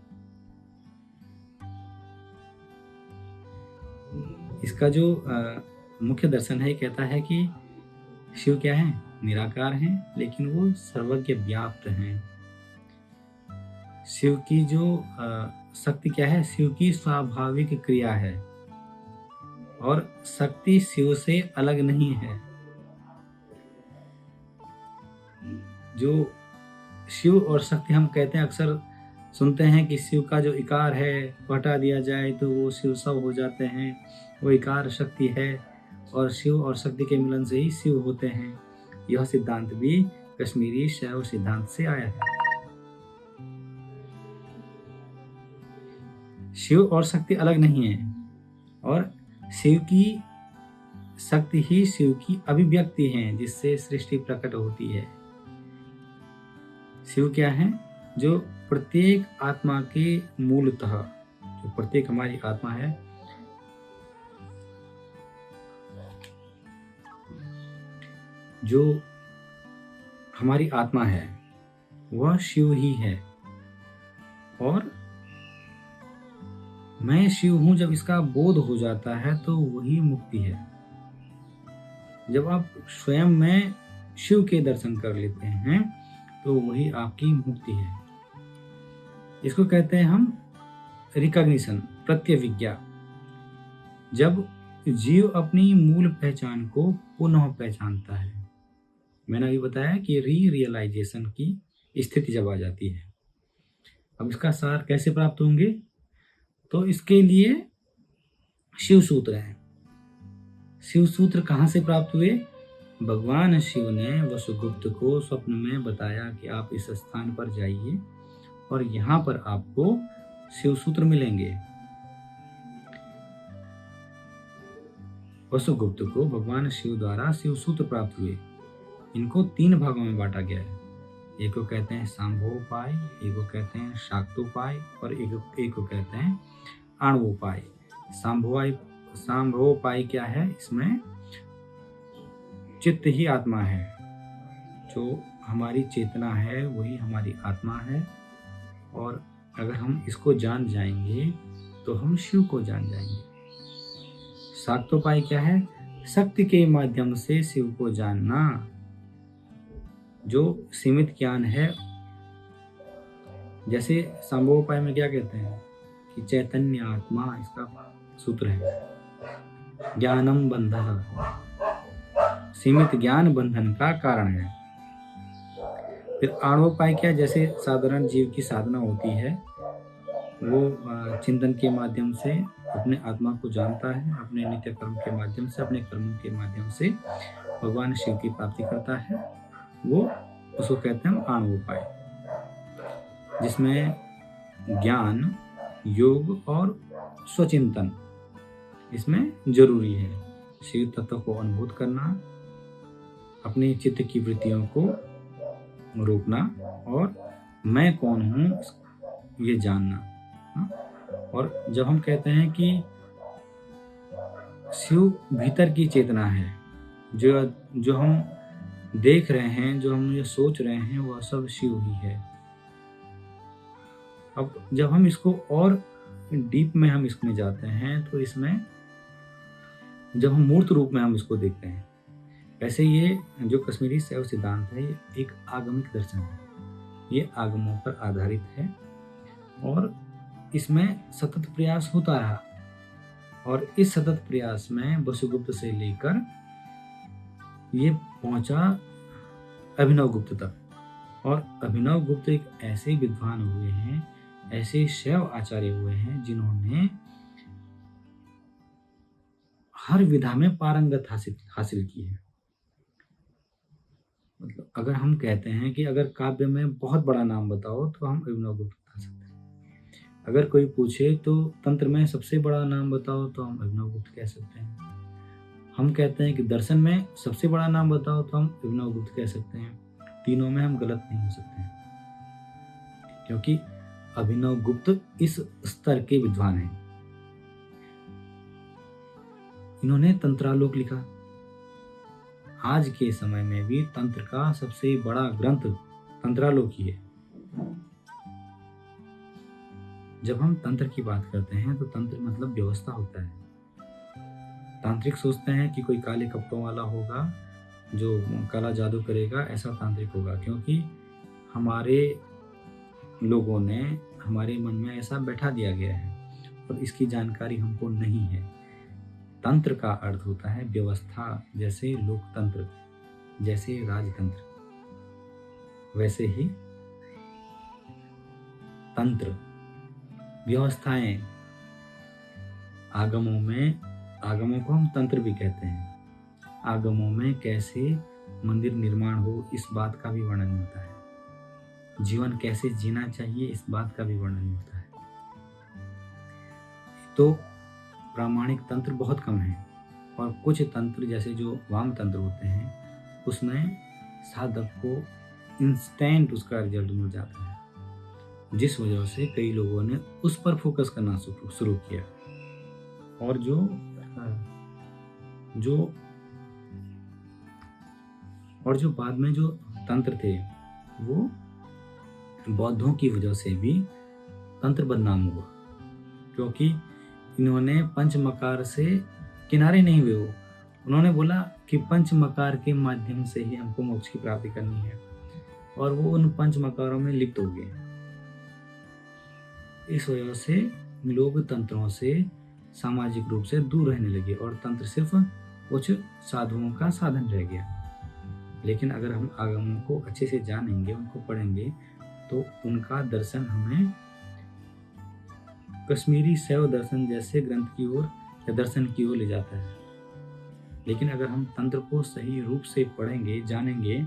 Speaker 1: इसका जो मुख्य दर्शन है कहता है कि शिव क्या है? निराकार हैं लेकिन वो सर्वज्ञ व्याप्त हैं। शिव की जो शक्ति क्या है? शिव की स्वाभाविक क्रिया है, और शक्ति शिव से अलग नहीं है। जो शिव और शक्ति, हम कहते हैं, अक्सर सुनते हैं कि शिव का जो इकार है वो हटा दिया जाए तो वो शिव सब हो जाते हैं, वो इकार शक्ति है, और शिव और शक्ति के मिलन से ही शिव होते हैं। यह सिद्धांत भी कश्मीरी शैव सिद्धांत से आया है। शिव और शक्ति अलग नहीं है, और शिव की शक्ति ही शिव की अभिव्यक्ति है जिससे सृष्टि प्रकट होती है। शिव क्या है? जो प्रत्येक आत्मा के मूलतः, जो प्रत्येक हमारी आत्मा है, जो हमारी आत्मा है वह शिव ही है। और मैं शिव हूं जब इसका बोध हो जाता है तो वही मुक्ति है। जब आप स्वयं में शिव के दर्शन कर लेते हैं तो वही आपकी मुक्ति है। इसको कहते हैं हम रिकॉग्निशन, प्रत्यविज्ञा। जब जीव अपनी मूल पहचान को पुनः पहचानता है। मैंने अभी बताया कि रियलाइजेशन की स्थिति जब आ जाती है। अब इसका सार कैसे प्राप्त होंगे? तो इसके लिए शिव सूत्र हैं। शिव सूत्र कहाँ से प्राप्त हुए? भगवान शिव ने वसुगुप्त को स्वप्न में बताया कि आप इस स्थान पर जाइए और यहाँ पर आपको शिव सूत्र मिलेंगे। वसुगुप्त को भगवान शिव द्वारा शिव सूत्र प्राप्त हुए। इनको 3 भागों में बांटा गया है। एक को कहते हैं सांभोपाय, एक को कहते हैं शाक्तोपाय, और एक को कहते हैं आणवोपाय। सांभोपाय क्या है? इसमें चित्त ही आत्मा है। जो हमारी चेतना है वही हमारी आत्मा है, और अगर हम इसको जान जाएंगे तो हम शिव को जान जाएंगे। शाक्तोपाय क्या है? शक्ति के माध्यम से शिव को जानना। जो सीमित ज्ञान है, जैसे सांभोपाय में क्या कहते हैं कि चैतन्य आत्मा, इसका सूत्र है ज्ञानम बंधः, सीमित ज्ञान बंधन का कारण है। फिर आणवोपाय क्या? जैसे साधारण जीव की साधना होती है, वो चिंतन के माध्यम से अपने आत्मा को जानता है, अपने नित्य कर्म के माध्यम से, अपने कर्मों के माध्यम से भगवान शिव की प्राप्ति करता है। वो उसको कहते हैं हम आणवोपाय, जिसमें ज्ञान, योग और स्वचिंतन इसमें जरूरी है। शिव तत्व को अनुभूत करना, अपने चित्त की वृत्तियों को रोकना और मैं कौन हूं ये जानना। हाँ? और जब हम कहते हैं कि शिव भीतर की चेतना है, जो हम देख रहे हैं, जो हम ये सोच रहे हैं, वह सब शिव ही है। अब जब हम इसको और डीप में हम इसमें जाते हैं तो इसमें जब हम मूर्त रूप में हम इसको देखते हैं, वैसे ये जो कश्मीरी शैव सिद्धांत है ये एक आगमिक दर्शन है। ये आगमों पर आधारित है और इसमें सतत प्रयास होता रहा और इस सतत प्रयास में वसुगुप्त से लेकर ये पहुंचा अभिनव गुप्त तक। और अभिनव गुप्त एक ऐसे विद्वान हुए हैं, ऐसे शैव आचार्य हुए हैं जिन्होंने हर विधा में पारंगत हासिल की है। मतलब अगर हम कहते हैं कि अगर काव्य में बहुत बड़ा नाम बताओ तो हम अभिनव गुप्त बता सकते हैं। अगर कोई पूछे तो तंत्र में सबसे बड़ा नाम बताओ तो हम अभिनव गुप्त कह सकते हैं। हम कहते हैं कि दर्शन में सबसे बड़ा नाम बताओ तो हम अभिनव गुप्त कह सकते हैं। तीनों में हम गलत नहीं हो सकते हैं, क्योंकि अभिनव गुप्त इस स्तर के विद्वान हैं। इन्होंने तंत्रालोक लिखा। आज के समय में भी तंत्र का सबसे बड़ा ग्रंथ तंत्रालोक ही है। जब हम तंत्र की बात करते हैं तो तंत्र मतलब व्यवस्था होता है। तांत्रिक सोचते हैं कि कोई काले कपड़ों वाला होगा जो काला जादू करेगा, ऐसा तांत्रिक होगा, क्योंकि हमारे लोगों ने हमारे मन में ऐसा बैठा दिया गया है और इसकी जानकारी हमको नहीं है। तंत्र का अर्थ होता है व्यवस्था, जैसे लोकतंत्र, जैसे राजतंत्र, वैसे ही तंत्र व्यवस्थाएं। आगमों को हम तंत्र भी कहते हैं। आगमों में कैसे मंदिर निर्माण हो इस बात का भी वर्णन होता है। जीवन कैसे जीना चाहिए इस बात का भी वर्णन होता है। तो प्रामाणिक तंत्र बहुत कम है और कुछ तंत्र जैसे जो वाम तंत्र होते हैं उसमें साधक को इंस्टेंट उसका रिजल्ट मिल जाता है, जिस वजह से कई लोगों ने उस पर फोकस करना शुरू किया। और जो बाद में जो तंत्र थे वो बौद्धों की वजह से भी तंत्र बदनाम हुआ, क्योंकि इन्होंने पंचमकार से किनारे नहीं हुए। उन्होंने बोला कि पंचमकार के माध्यम से ही हमको मोक्ष की प्राप्ति करनी है और वो उन पंचमकारों में लिप्त हो गए। इस वजह से लोग तंत्रों से सामाजिक रूप से दूर रहने लगे और तंत्र सिर्फ कुछ साधुओं का साधन रह गया। लेकिन अगर हम आगमों को अच्छे से जानेंगे, उनको पढ़ेंगे, तो उनका दर्शन हमें कश्मीरी शैव दर्शन जैसे ग्रंथ की ओर या दर्शन की ओर ले जाता है। लेकिन अगर हम तंत्र को सही रूप से पढ़ेंगे, जानेंगे,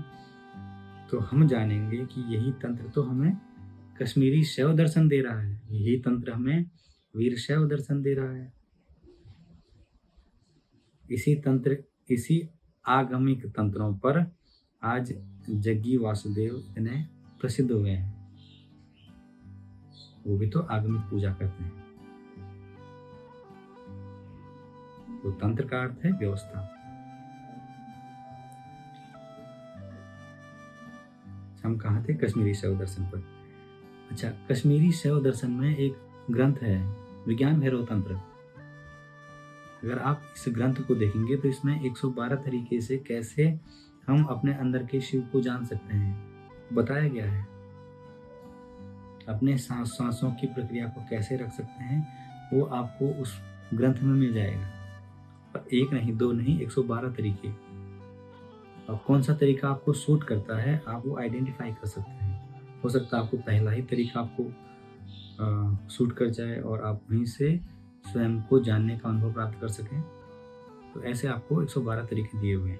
Speaker 1: तो हम जानेंगे कि यही तंत्र तो हमें कश्मीरी शैव दर्शन दे रहा है, यही तंत्र हमें वीर शैव दर्शन दे रहा है। इसी आगमिक तंत्रों पर आज जग्गी वासुदेव इन्हें प्रसिद्ध हुए हैं। वो भी तो आगमिक पूजा करते हैं। तो तंत्र का अर्थ है व्यवस्था। हम कहाँ थे? कश्मीरी शैव दर्शन पर। अच्छा, कश्मीरी शैव दर्शन में एक ग्रंथ है विज्ञान भैरव तंत्र। अगर आप इस ग्रंथ को देखेंगे तो इसमें 112 तरीके से कैसे हम अपने अंदर के शिव को जान सकते हैं बताया गया है। अपने सांसों की प्रक्रिया को कैसे रख सकते हैं वो आपको उस ग्रंथ में मिल जाएगा। और एक नहीं, दो नहीं, 112 तरीके। और कौन सा तरीका आपको सूट करता है आप वो आइडेंटिफाई कर सकते हैं। हो सकता है आपको पहला ही तरीका आपको सूट कर जाए और आप वहीं से स्वयं को जानने का अनुभव प्राप्त कर सकें। तो ऐसे आपको 112 तरीके दिए हुए हैं।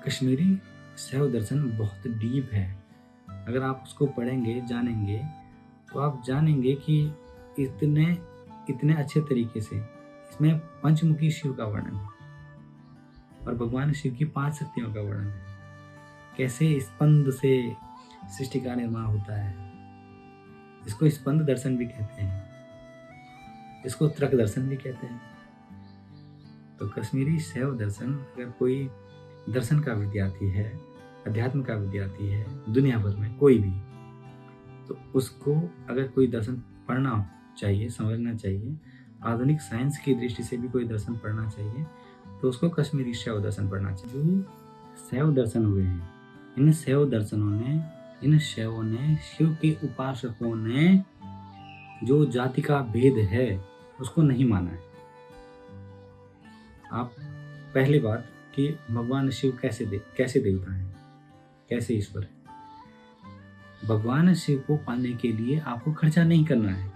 Speaker 1: कश्मीरी शैव दर्शन बहुत डीप है। अगर आप उसको पढ़ेंगे, जानेंगे, तो आप जानेंगे कि इतने इतने अच्छे तरीके से इसमें पंचमुखी शिव का वर्णन है और भगवान शिव की 5 शक्तियों का वर्णन है। कैसे स्पंद से सृष्टि का निर्माण होता है, इसको स्पंद दर्शन भी कहते हैं, इसको त्रक दर्शन भी कहते हैं। तो कश्मीरी शैव दर्शन अगर कोई दर्शन का विद्यार्थी है, अध्यात्म का विद्यार्थी है, दुनिया भर में कोई भी, तो उसको अगर कोई दर्शन पढ़ना चाहिए, समझना चाहिए, आधुनिक साइंस की दृष्टि से भी कोई दर्शन पढ़ना चाहिए, तो उसको कश्मीरी शैव दर्शन पढ़ना चाहिए। जो शैव दर्शन हुए हैं, इन शैव दर्शनों ने, इन शैवों ने, शिव के उपासकों ने जो जाति का भेद है उसको नहीं माना है। आप पहली बात कि भगवान शिव कैसे देवता हैं, कैसे ईश्वर है। भगवान शिव को पाने के लिए आपको खर्चा नहीं करना है।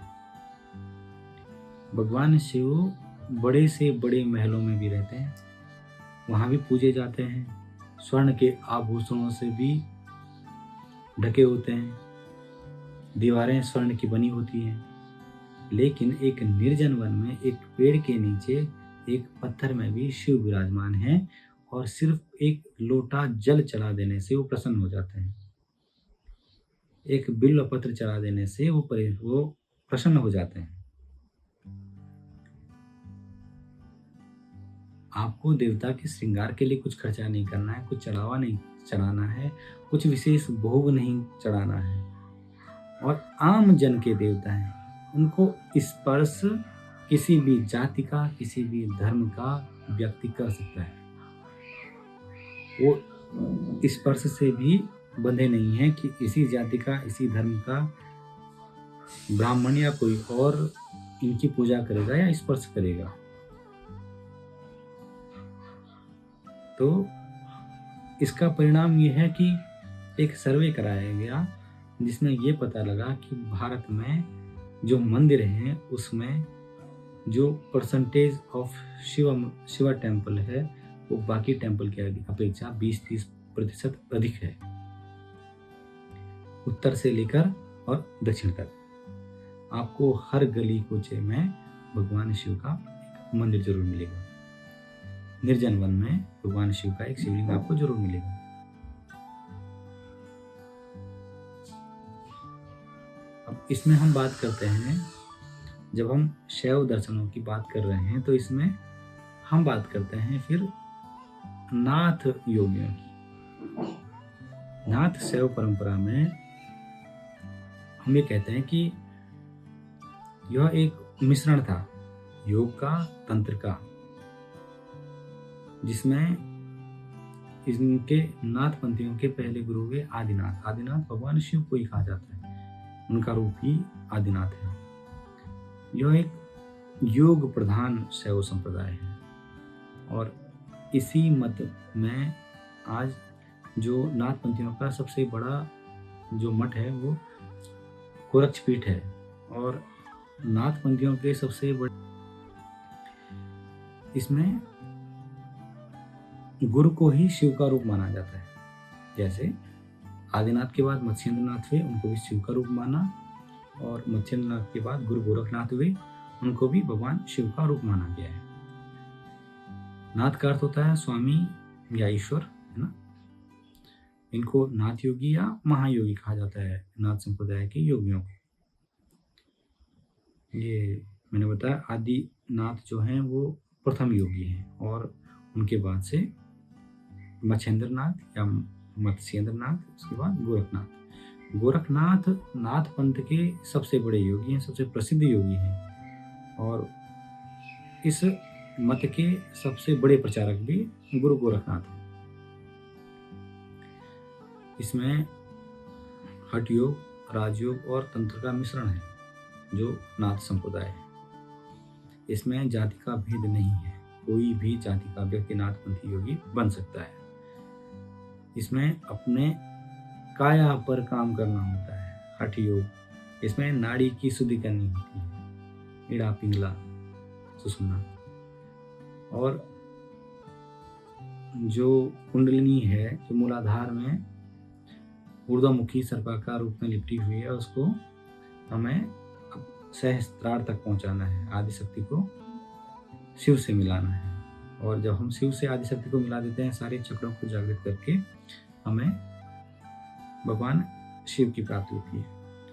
Speaker 1: भगवान शिव बड़े से बड़े महलों में भी रहते हैं, वहां भी पूजे जाते हैं, स्वर्ण के आभूषणों से भी ढके होते हैं, दीवारें स्वर्ण की बनी होती हैं। लेकिन एक निर्जन वन में, एक पेड़ के नीचे, एक पत्थर में भी शिव विराजमान हैं और सिर्फ एक लोटा जल चढ़ा देने से वो प्रसन्न हो जाते हैं। एक बिल्व पत्र चढ़ा देने से वो प्रसन्न हो जाते हैं। आपको देवता के श्रृंगार के लिए कुछ खर्चा नहीं करना है, कुछ चढ़ावा नहीं चढ़ाना है, कुछ विशेष भोग नहीं चढ़ाना है। और आम जन के देवता हैं, उनको स्पर्श किसी भी जाति का, किसी भी धर्म का व्यक्ति कर सकता है। वो स्पर्श से भी बंधे नहीं है कि इसी जाति का, इसी धर्म का ब्राह्मण या कोई और इनकी पूजा करेगा या स्पर्श करेगा। तो इसका परिणाम ये है कि एक सर्वे कराया गया जिसमें ये पता लगा कि भारत में जो मंदिर हैं उसमें जो परसेंटेज ऑफ शिवा टेम्पल है वो बाकी टेम्पल की अपेक्षा 20-30% अधिक है, उत्तर से लेकर और दक्षिण तक। आपको हर गली कूचे में भगवान शिव का एक मंदिर जरूर मिलेगा। निर्जन वन में भगवान शिव का एक शिवलिंग आपको जरूर मिलेगा। अब इसमें हम बात करते हैं, जब हम शैव दर्शनों की बात कर रहे हैं तो इसमें हम बात करते हैं फिर नाथ योगियों की। नाथ शैव परंपरा में हम ये कहते हैं कि यह एक मिश्रण था योग का, तंत्र का, जिसमें इनके नाथपंथियों के पहले गुरु हुए आदिनाथ। आदिनाथ भगवान शिव को ही कहा जाता है, उनका रूप ही आदिनाथ है। यह एक योग प्रधान शैव संप्रदाय है और इसी मत में आज जो नाथपंथियों का सबसे बड़ा जो मठ है वो गोरक्षपीठ है। और नाथपंथियों के सबसे बड़े इसमें गुरु को ही शिव का रूप माना जाता है। जैसे आदिनाथ के बाद मत्स्येंद्रनाथ हुए, उनको भी शिव का रूप माना, और मत्स्येंद्रनाथ के बाद गुरु गोरखनाथ हुए, उनको भी भगवान शिव का रूप माना गया है। नाथ का अर्थ होता है स्वामी या ईश्वर, है ना। इनको नाथ योगी या महायोगी कहा जाता है, नाथ संप्रदाय के योगियों को। ये मैंने बताया आदिनाथ जो हैं वो प्रथम योगी हैं और उनके बाद से मच्छेंद्रनाथ या मत्स्येंद्रनाथ, उसके बाद गोरखनाथ। गोरखनाथ नाथ पंथ के सबसे बड़े योगी हैं, सबसे प्रसिद्ध योगी हैं और इस मत के सबसे बड़े प्रचारक भी गुरु गोरखनाथ हैं। इसमें हठ योग, राजयोग और तंत्र का मिश्रण है जो नाथ संप्रदाय है। इसमें जाति का भेद नहीं है, कोई भी जाति का व्यक्ति नाथपंथी योगी बन सकता है। इसमें अपने काया पर काम करना होता है। हठ योग, इसमें नाड़ी की शुद्धि करनी होती है, ईड़ा, पिंगला, सुषुम्ना। और जो कुंडलिनी है, जो मूलाधार में ऊर्ध्वमुखी सर्पाकार रूप में लिपटी हुई है, उसको हमें सहस्त्रार तक पहुंचाना है। आदिशक्ति को शिव से मिलाना है, और जब हम शिव से आदिशक्ति को मिला देते हैं, सारे चक्रों को जागृत करके हमें भगवान शिव की प्राप्ति होती है।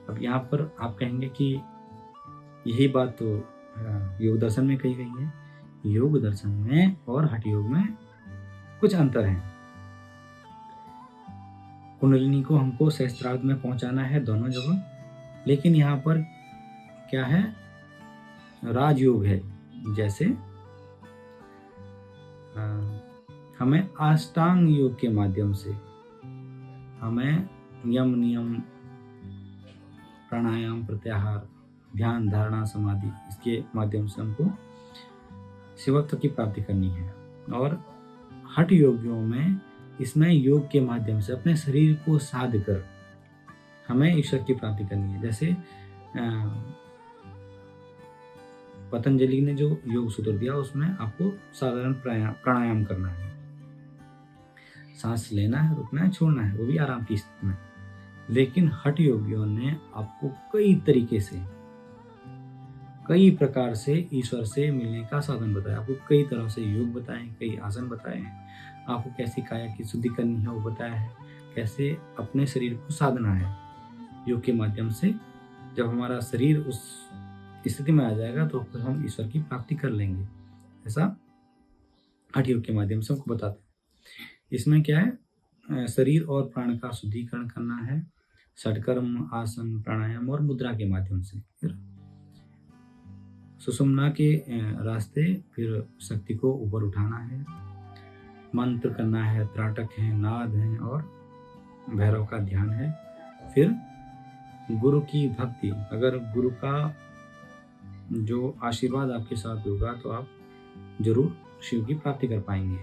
Speaker 1: अब यहाँ पर आप कहेंगे कि यही बात तो योग दर्शन में कही गई है। योग दर्शन में और हठ योग में कुछ अंतर है। कुंडलिनी को हमको सहस्त्रार्थ में पहुंचाना है दोनों जगह, लेकिन यहाँ पर क्या है, राजयोग है। जैसे हमें अष्टांग योग के माध्यम से हमें यम नियम प्राणायाम प्रत्याहार ध्यान धारणा समाधि, इसके माध्यम से हमको शिवत्व की प्राप्ति करनी है। और हठ योगियों में इसमें योग के माध्यम से अपने शरीर को साध कर हमें ईश्वर की प्राप्ति करनी है। जैसे पतंजलि ने जो योग सूत्र दिया, उसमें आपको साधारण प्राणायाम करना है, सांस लेना है, रुकना है, छोड़ना है, वो भी आराम की स्थिति में। लेकिन हठ योगियों ने आपको कई तरीके से, कई प्रकार से ईश्वर से मिलने का साधन बताया। आपको कई तरह से योग बताए, कई आसन बताए हैं, आपको कैसी काया की शुद्धि करनी है वो बताया है, कैसे अपने शरीर को साधना है योग के माध्यम से। जब हमारा शरीर उस स्थिति में आ जाएगा तो फिर हम ईश्वर की प्राप्ति कर लेंगे। ऐसा हठ योग के माध्यम से हमको बताते हैं। इसमें क्या है, शरीर और प्राण का शुद्धिकरण करना है, षटकर्म आसन प्राणायाम और मुद्रा के माध्यम से। फिर सुषुम्ना के रास्ते फिर शक्ति को ऊपर उठाना है, मंत्र करना है, त्राटक है, नाद है और भैरव का ध्यान है। फिर गुरु की भक्ति, अगर गुरु का जो आशीर्वाद आपके साथ होगा तो आप जरूर शिव की प्राप्ति कर पाएंगे।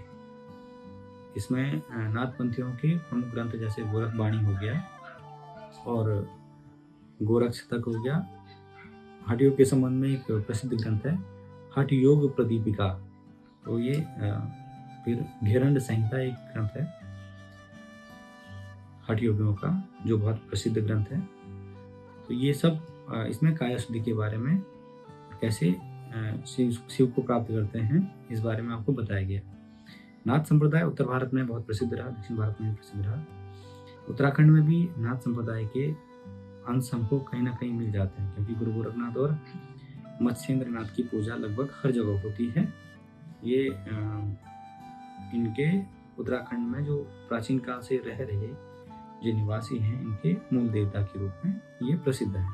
Speaker 1: इसमें नाथपंथियों के प्रमुख ग्रंथ जैसे गोरखवाणी हो गया और गोरख शतक हो गया। हठ योग के संबंध में एक प्रसिद्ध ग्रंथ है हठ योग प्रदीपिका, तो ये फिर घेरंड संहिता एक ग्रंथ है हठ योगियों का, जो बहुत प्रसिद्ध ग्रंथ है। तो ये सब इसमें काया शुद्धि के बारे में, कैसे शिव को प्राप्त करते हैं, इस बारे में आपको बताया गया। नाथ संप्रदाय उत्तर भारत में बहुत प्रसिद्ध रहा, दक्षिण भारत में भी प्रसिद्ध रहा। उत्तराखंड में भी नाथ संप्रदाय के अंश हमको कहीं ना कहीं मिल जाते हैं, क्योंकि गुरु गोरखनाथ और मत्स्येंद्र नाथ की पूजा लगभग हर जगह होती है। ये इनके उत्तराखंड में जो प्राचीन काल से रह रहे जो निवासी हैं, इनके मूल देवता के रूप में ये प्रसिद्ध है।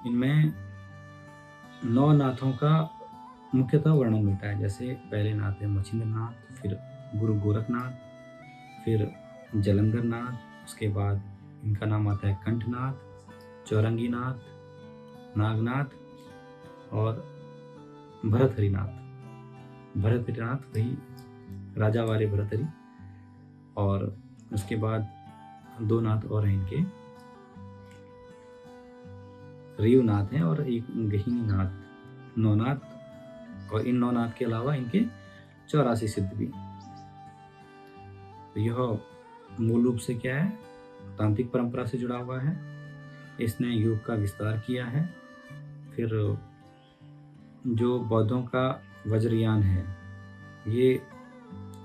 Speaker 1: इनमें 9 नाथों का मुख्यतः वर्णन मिलता है। जैसे पहले नाथ है मच्छिंद्र नाथ, फिर गुरु गोरखनाथ, फिर जलंधर नाथ, उसके बाद इनका नाम आता है कंठनाथ, चौरंगी नाथ, नागनाथ और भरतहरिनाथ। भरतहरिनाथ वही राजा वाले भरतहरि, और उसके बाद 2 नाथ और हैं इनके, रीवनाथ हैं और एक गहिनी नाथ, 9 नाथ। और इन 9 नाथ के अलावा इनके 84 सिद्ध भी। तो यह मूल रूप से क्या है, तांत्रिक परंपरा से जुड़ा हुआ है। इसने योग का विस्तार किया है। फिर जो बौद्धों का वज्रयान है, ये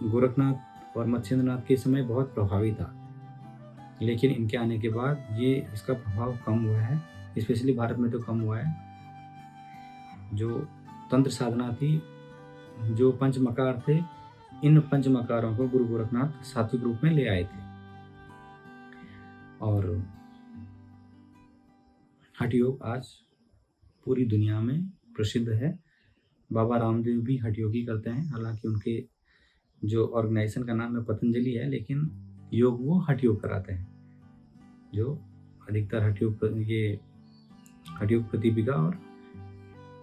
Speaker 1: गोरखनाथ और मत्स्येंद्रनाथ के समय बहुत प्रभावी था, लेकिन इनके आने के बाद ये इसका प्रभाव कम हुआ है, स्पेशली भारत में तो कम हुआ है। जो तंत्र साधना थी, जो पंचमकार थे, इन पंचमकारों को गुरु गोरखनाथ सात्विक रूप में ले आए थे। और हठ योग आज पूरी दुनिया में प्रसिद्ध है। बाबा रामदेव भी हठ योगी करते हैं, हालांकि उनके जो ऑर्गेनाइजेशन का नाम है पतंजलि है, लेकिन योग वो हठ योग कराते हैं। जो अधिकतर हठ योग प्रदीपिका और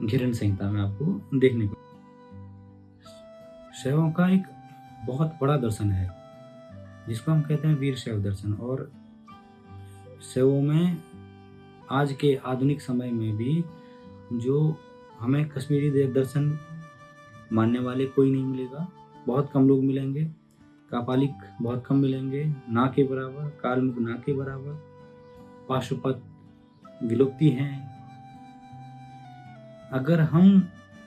Speaker 1: घेरंड संहिता में आपको देखने को। शैवों का एक बहुत बड़ा दर्शन है जिसको हम कहते हैं वीर शैव दर्शन। और शैवों में आज के आधुनिक समय में भी जो हमें कश्मीरी देव दर्शन मानने वाले कोई नहीं मिलेगा, बहुत कम लोग मिलेंगे। कापालिक बहुत कम मिलेंगे, ना के बराबर। कालमुख ना के बराबर। पाशुपत विलुप्ति हैं। अगर हम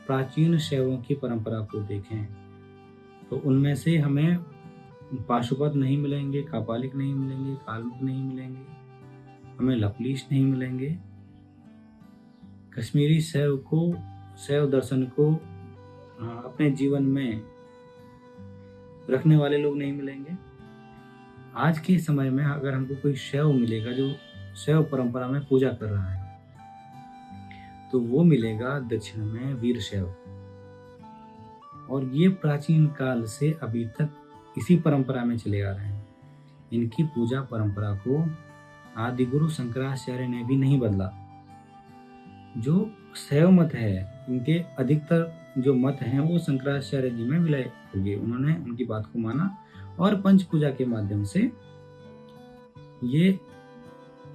Speaker 1: प्राचीन शैवों की परंपरा को देखें तो उनमें से हमें पाशुपत नहीं मिलेंगे, कापालिक नहीं मिलेंगे, कालमुख नहीं मिलेंगे, हमें लवकुश नहीं मिलेंगे। कश्मीरी शैव दर्शन को अपने जीवन में रखने वाले लोग नहीं मिलेंगे। आज के समय में अगर हमको कोई शैव मिलेगा जो शैव परंपरा में पूजा कर रहा है तो वो मिलेगा दक्षिण में वीरशैव। और ये प्राचीन काल से अभी तक इसी परंपरा में चले आ रहे हैं। इनकी पूजा परंपरा को आदिगुरु शंकराचार्य ने भी नहीं बदला। जो शैव मत है, इनके अधिकतर जो मत हैं वो शंकराचार्य जी में विलय हो गए। उन्होंने उनकी बात को माना और पंच पूजा के माध्यम से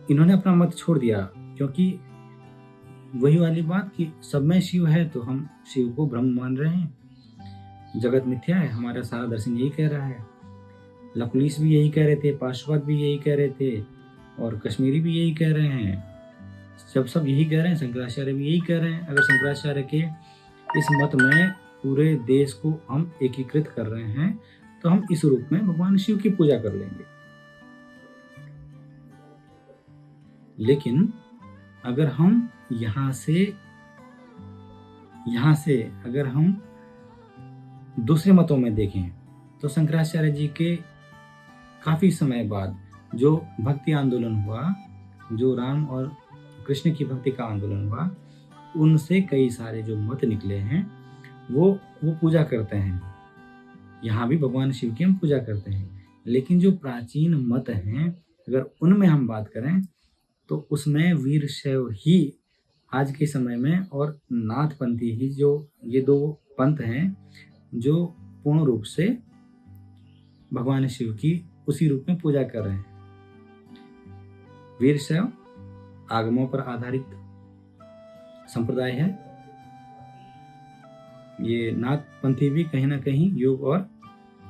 Speaker 1: इन्होंने अपना मत छोड़ दिया, क्योंकि वही वाली बात कि सब में शिव है तो हम शिव को ब्रह्म मान रहे हैं, जगत मिथ्या है, हमारा सारा दर्शन यही कह रहा है। लवकुश भी यही कह रहे थे, पाशुपत भी यही कह रहे थे और कश्मीरी भी यही कह रहे हैं। जब सब यही कह रहे हैं, शंकराचार्य भी यही कह रहे हैं। अगर शंकराचार्य के इस मत में पूरे देश को हम एकीकृत कर रहे हैं तो हम इस रूप में भगवान शिव की पूजा कर लेंगे। लेकिन अगर हम यहाँ से अगर हम दूसरे मतों में देखें तो शंकराचार्य जी के काफी समय बाद जो भक्ति आंदोलन हुआ, जो राम और कृष्ण की भक्ति का आंदोलन हुआ, उनसे कई सारे जो मत निकले हैं वो पूजा करते हैं। यहाँ भी भगवान शिव की हम पूजा करते हैं। लेकिन जो प्राचीन मत हैं अगर उनमें हम बात करें तो उसमें वीरशैव ही आज के समय में और नाथपंथी ही, जो ये दो पंथ हैं जो पूर्ण रूप से भगवान शिव की उसी रूप में पूजा कर रहे हैं। वीरशैव आगमों पर आधारित संप्रदाय है। ये नाथपंथी भी कहीं ना कहीं योग और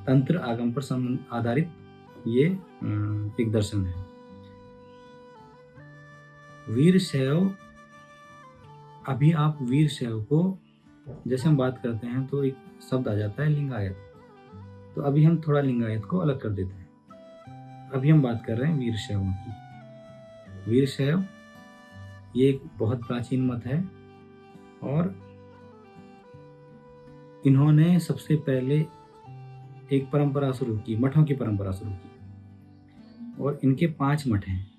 Speaker 1: तंत्र आगम पर आधारित ये एक दर्शन है। वीरशैव, अभी आप वीरशैव को जैसे हम बात करते हैं तो एक शब्द आ जाता है लिंगायत। तो अभी हम थोड़ा लिंगायत को अलग कर देते हैं। अभी हम बात कर रहे हैं वीरशैवों की। वीरशैव ये एक बहुत प्राचीन मत है और इन्होंने सबसे पहले एक परंपरा शुरू की, मठों की परंपरा शुरू की। और इनके 5 मठ हैं।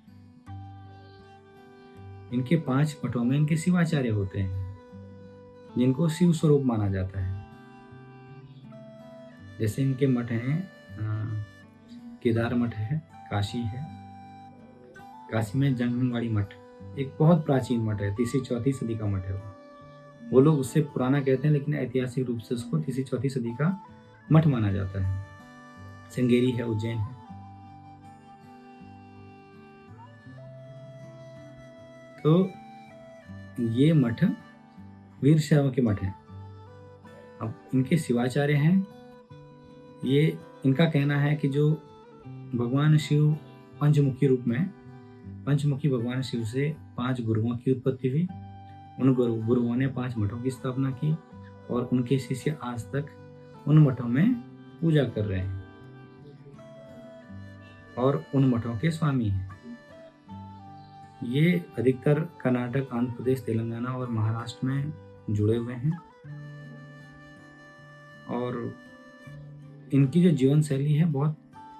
Speaker 1: इनके 5 मठों में इनके शिवाचार्य होते हैं जिनको शिव स्वरूप माना जाता है। जैसे इनके मठ हैं, केदार मठ है, काशी है। काशी में जंगमवाड़ी मठ एक बहुत प्राचीन मठ है, 3री-4वीं सदी का मठ है। वो लोग उससे पुराना कहते हैं लेकिन ऐतिहासिक रूप से उसको 3री-4वीं सदी का मठ माना जाता है। श्रृंगेरी है, उज्जैन है। तो ये मठ वीरशैव के मठ हैं। अब इनके शिवाचार्य हैं। ये इनका कहना है कि जो भगवान शिव पंचमुखी रूप में, पंचमुखी भगवान शिव से 5 गुरुओं की उत्पत्ति हुई। उन गुरुओं ने 5 मठों की स्थापना की और उनके शिष्य आज तक उन मठों में पूजा कर रहे हैं और उन मठों के स्वामी हैं। ये अधिकतर कर्नाटक, आंध्र प्रदेश, तेलंगाना और महाराष्ट्र में जुड़े हुए हैं। और इनकी जो जीवन शैली है बहुत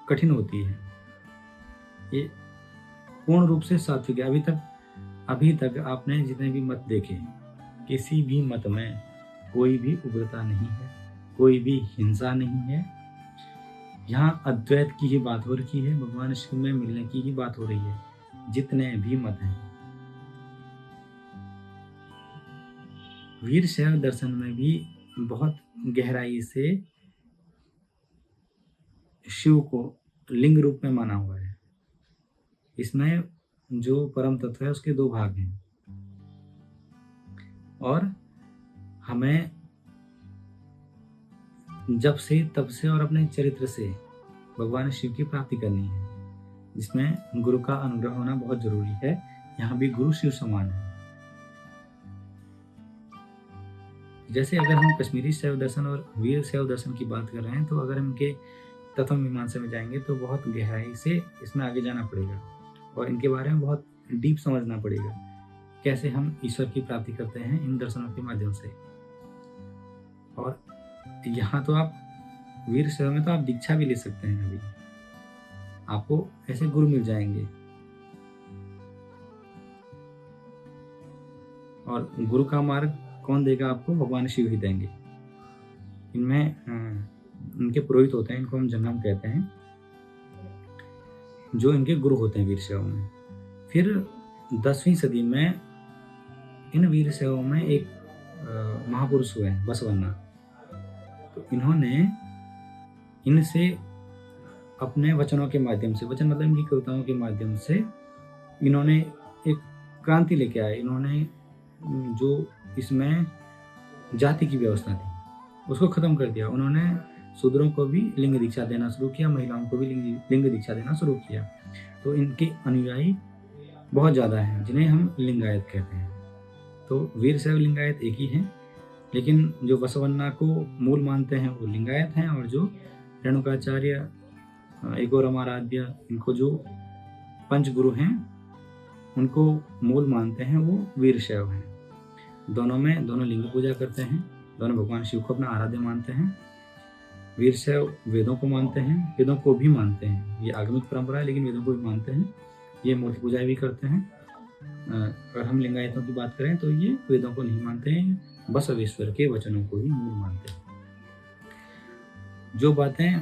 Speaker 1: कठिन होती है। ये पूर्ण रूप से सात्विक है। अभी तक आपने जितने भी मत देखे, किसी भी मत में कोई भी उग्रता नहीं है, कोई भी हिंसा नहीं है। यहाँ अद्वैत की ही बात हो रही है, भगवान शिव में मिलने की ही बात हो रही है। जितने भी मत हैं, वीरशैव दर्शन में भी बहुत गहराई से शिव को लिंग रूप में माना हुआ है। इसमें जो परम तत्व है उसके 2 भाग हैं और हमें जब से तब से और अपने चरित्र से भगवान शिव की प्राप्ति करनी है, जिसमें गुरु का अनुग्रह होना बहुत जरूरी है। यहाँ भी गुरु शिव समान है। जैसे अगर हम कश्मीरी शैव दर्शन और वीर शैव दर्शन की बात कर रहे हैं, तो अगर हम इनके तत्व मीमांसा में जाएंगे तो बहुत गहराई से इसमें आगे जाना पड़ेगा और इनके बारे में बहुत डीप समझना पड़ेगा, कैसे हम ईश्वर की प्राप्ति करते हैं इन दर्शनों के माध्यम से। और यहाँ तो आप वीर शैव में तो आप दीक्षा भी ले सकते हैं। अभी आपको ऐसे गुरु मिल जाएंगे और गुरु का मार्ग कौन देगा आपको? भगवान शिव ही देंगे। इनमें इनके पुरोहित होते हैं, इनको हम जंगम कहते हैं, जो इनके गुरु होते हैं वीर शैव में। फिर 10वीं सदी में इन वीर शैवों में एक महापुरुष हुए हैं, बसवन्ना। तो इन्होंने इनसे अपने वचनों के माध्यम से, वचन मतलब इनकी कविताओं के माध्यम से, इन्होंने एक क्रांति लेके आए। इन्होंने जो इसमें जाति की व्यवस्था थी उसको खत्म कर दिया। उन्होंने शूद्रों को भी लिंग दीक्षा देना शुरू किया, महिलाओं को भी लिंग दीक्षा देना शुरू किया। तो इनके अनुयायी बहुत ज़्यादा हैं, जिन्हें हम लिंगायत कहते हैं। तो वीर शैव लिंगायत एक ही हैं, लेकिन जो बसवन्ना को मूल मानते हैं वो लिंगायत हैं, और जो रेणुकाचार्य, एगोरमाराध्य, इनको जो पंचगुरु हैं उनको मूल मानते हैं, वो वीर शैव हैं। दोनों लिंग पूजा करते हैं, दोनों भगवान शिव को अपना आराध्य मानते हैं। वीर शैव वेदों को मानते हैं, वेदों को भी मानते हैं, ये आगमिक परंपरा है, लेकिन वेदों को भी मानते हैं। ये मूर्ति पूजा भी करते हैं। अगर हम लिंगायतों की बात करें तो ये वेदों को नहीं मानते हैं, बसवेश्वर के वचनों को ही मूल मानते हैं। जो बातें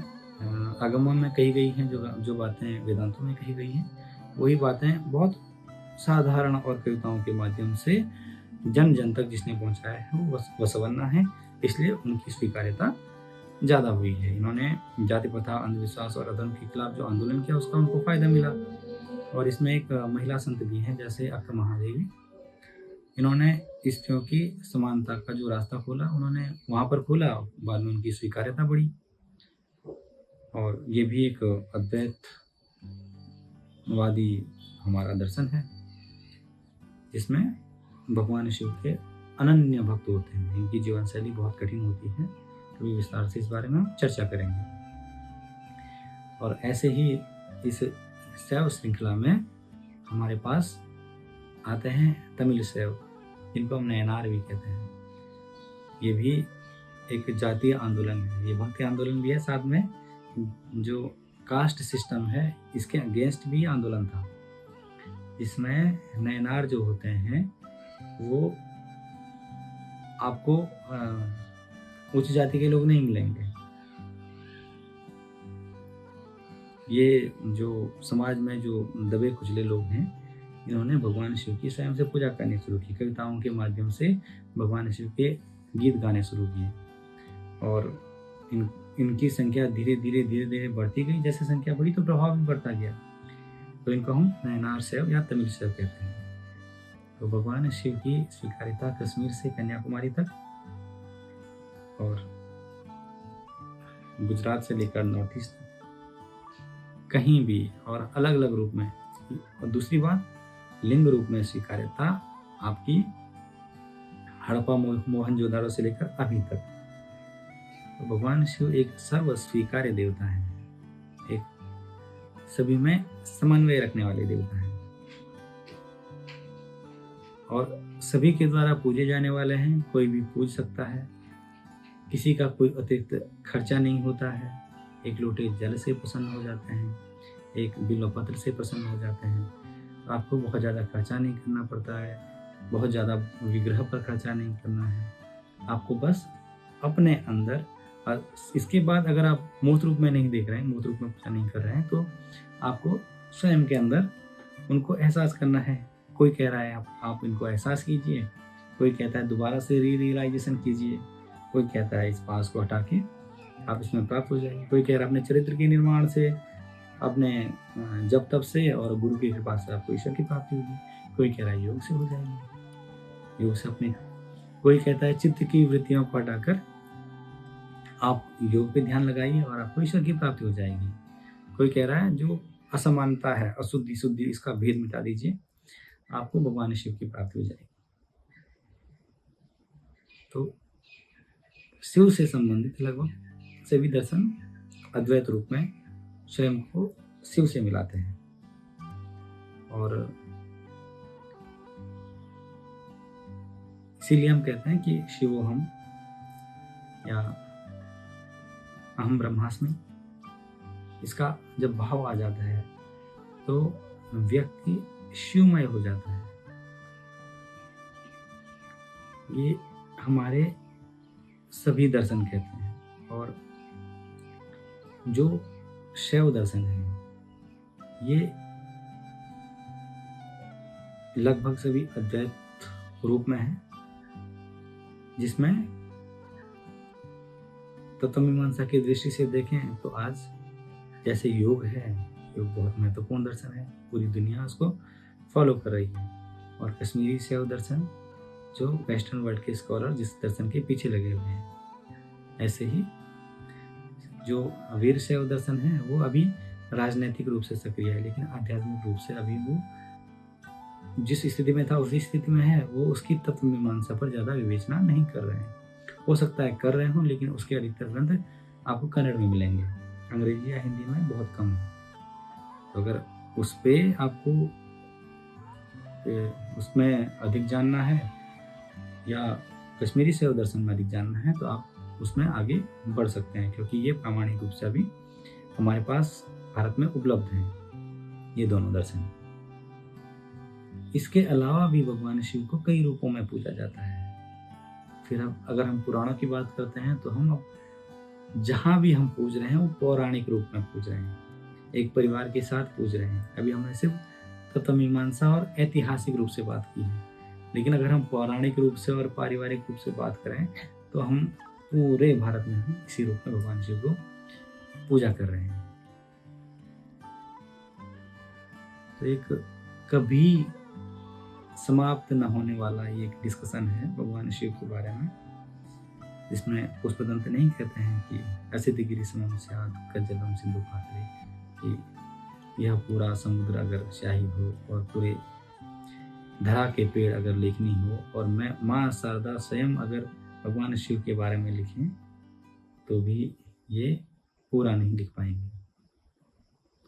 Speaker 1: आगमों में कही गई हैं, जो बातें वेदांतों में कही गई हैं, वही बातें बहुत साधारण और कविताओं के माध्यम से जन जन तक जिसने पहुंचाया है वो बसवन्ना है, इसलिए उनकी स्वीकार्यता ज़्यादा हुई है। इन्होंने जाति प्रथा, अंधविश्वास और अधर्म के खिलाफ जो आंदोलन किया उसका उनको फायदा मिला। और इसमें एक महिला संत भी हैं, जैसे अक्का महादेवी। इन्होंने स्त्रियों की समानता का जो रास्ता खोला, उन्होंने वहाँ पर खोला, बाद में उनकी स्वीकार्यता बढ़ी। और ये भी एक अद्वैतवादी हमारा दर्शन है, जिसमें भगवान शिव के अनन्य भक्त होते हैं। इनकी जीवन शैली बहुत कठिन होती है, कभी विस्तार से इस बारे में हम चर्चा करेंगे। और ऐसे ही इस शैव श्रृंखला में हमारे पास आते हैं तमिल शैव, जिनको हम नयनार भी कहते हैं। ये भी एक जातीय आंदोलन है, ये भक्ति आंदोलन भी है, साथ में जो कास्ट सिस्टम है इसके अगेंस्ट भी आंदोलन था। इसमें नयनार जो होते हैं वो आपको उच्च जाति के लोग नहीं मिलेंगे। ये जो समाज में जो दबे कुचले लोग हैं, इन्होंने भगवान शिव की स्वयं से पूजा करनी शुरू की, कविताओं के माध्यम से भगवान शिव के गीत गाने शुरू किए। और इनकी संख्या धीरे धीरे बढ़ती गई। जैसे संख्या बढ़ी तो प्रभाव भी बढ़ता गया। तो इनको हम नयनार शैव या तमिल शैव कहते हैं। तो भगवान शिव की स्वीकार्यता कश्मीर से कन्याकुमारी तक और गुजरात से लेकर नॉर्थ ईस्ट तक कहीं भी और अलग अलग रूप में। और दूसरी बात, लिंग रूप में स्वीकार्यता आपकी हड़प्पा मोहनजोदाड़ो से लेकर अभी तक। तो भगवान शिव एक सर्व स्वीकार्य देवता है, एक सभी में समन्वय रखने वाले देवता हैं और सभी के द्वारा पूजे जाने वाले हैं। कोई भी पूज सकता है, किसी का कोई अतिरिक्त खर्चा नहीं होता है। एक लोटे जल से प्रसन्न हो जाते हैं, एक बिल्वपत्र से प्रसन्न हो जाते हैं। तो आपको बहुत ज़्यादा खर्चा नहीं करना पड़ता है, बहुत ज़्यादा विग्रह पर खर्चा नहीं करना है। आपको बस अपने अंदर, और इसके बाद अगर आप मूर्त रूप में नहीं देख रहे हैं, मूर्त रूप में पूजा नहीं कर रहे हैं, तो आपको स्वयं के अंदर उनको एहसास करना है। कोई कह रहा है आप इनको एहसास कीजिए, कोई कहता है दोबारा से रियलाइजेशन कीजिए, कोई कहता है इस पास को हटा के आप इसमें प्राप्त हो जाएंगे, कोई कह रहा है अपने चरित्र के निर्माण से, अपने जप तप से और गुरु की कृपा से आपको ईश्वर की प्राप्ति होगी, कोई कह रहा है योग से हो जाएगी, योग से अपने, कोई कहता है चित्त की वृत्तियों को हटाकर आप योग पे ध्यान लगाइए और आपको ईश्वर की प्राप्ति हो जाएगी। कोई कह रहा है जो असमानता है, अशुद्धि, शुद्धि, इसका भेद मिटा दीजिए, आपको भगवान शिव की प्राप्ति हो जाएगी। तो शिव से संबंधित लगभग सभी दर्शन अद्वैत रूप में स्वयं को शिव से मिलाते हैं। और इसीलिए हम कहते हैं कि शिवोहम या अहम ब्रह्मास्मि, इसका जब भाव आ जाता है तो व्यक्ति शिवमय हो जाता है। ये हमारे सभी दर्शन कहते हैं। और जो शैव दर्शन है ये लगभग सभी अद्वैत रूप में है, जिसमें तत्वमीमांसा की दृष्टि से देखें तो आज जैसे योग है, योग बहुत महत्वपूर्ण दर्शन है, पूरी दुनिया उसको फॉलो कर रही है। और कश्मीरी शैव दर्शन जो वेस्टर्न वर्ल्ड के स्कॉलर जिस दर्शन के पीछे लगे हुए हैं, ऐसे ही जो वीर शैव दर्शन है वो अभी राजनीतिक रूप से सक्रिय है, लेकिन आध्यात्मिक रूप से अभी वो जिस स्थिति में था उसी स्थिति में है। वो उसकी तत्व मीमांसा पर ज़्यादा विवेचना नहीं कर रहे हैं। हो सकता है कर रहे हों, लेकिन उसके अधिकतर ग्रंथ आपको कन्नड़ में मिलेंगे, अंग्रेजी या हिंदी में बहुत कम है। तो अगर उस पर आपको उसमें अधिक जानना है या कश्मीरी शैव दर्शन में अधिक जानना है तो आप उसमें आगे बढ़ सकते हैं, क्योंकि ये प्रामाणिक रूप से अभी हमारे पास भारत में उपलब्ध हैं ये दोनों दर्शन। इसके अलावा भी भगवान शिव को कई रूपों में पूजा जाता है। फिर अगर हम पुराणों की बात करते हैं तो हम अब जहाँ भी हम पूज रहे हैं वो पौराणिक रूप में पूज रहे हैं, एक परिवार के साथ पूज रहे हैं। अभी हमने सिर्फ तत्वमीमांसा और ऐतिहासिक रूप से बात की है, लेकिन अगर हम पौराणिक रूप से और पारिवारिक रूप से बात करें तो हम पूरे भारत में हम इसी रूप में भगवान शिव को पूजा कर रहे हैं। तो एक कभी समाप्त न होने वाला ये एक डिस्कशन है भगवान शिव के बारे में, जिसमें पुष्पदंत नहीं कहते हैं कि असित गिरि समम स्यात् कज्जलम सिंधु पात्रे, कि यह पूरा समुद्र अगर स्याही हो और पूरे धरा के पेड़ अगर लेखनी हो और मैं माँ शारदा स्वयं अगर भगवान शिव के बारे में लिखें तो भी ये पूरा नहीं लिख पाएंगे।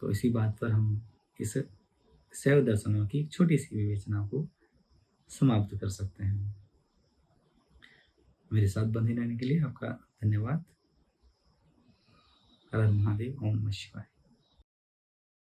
Speaker 1: तो इसी बात पर हम इस शैव दर्शनों की छोटी सी विवेचना को समाप्त कर सकते हैं। मेरे साथ बंधे रहने के लिए आपका धन्यवाद। हर हर महादेव। ओम नमः शिवाय।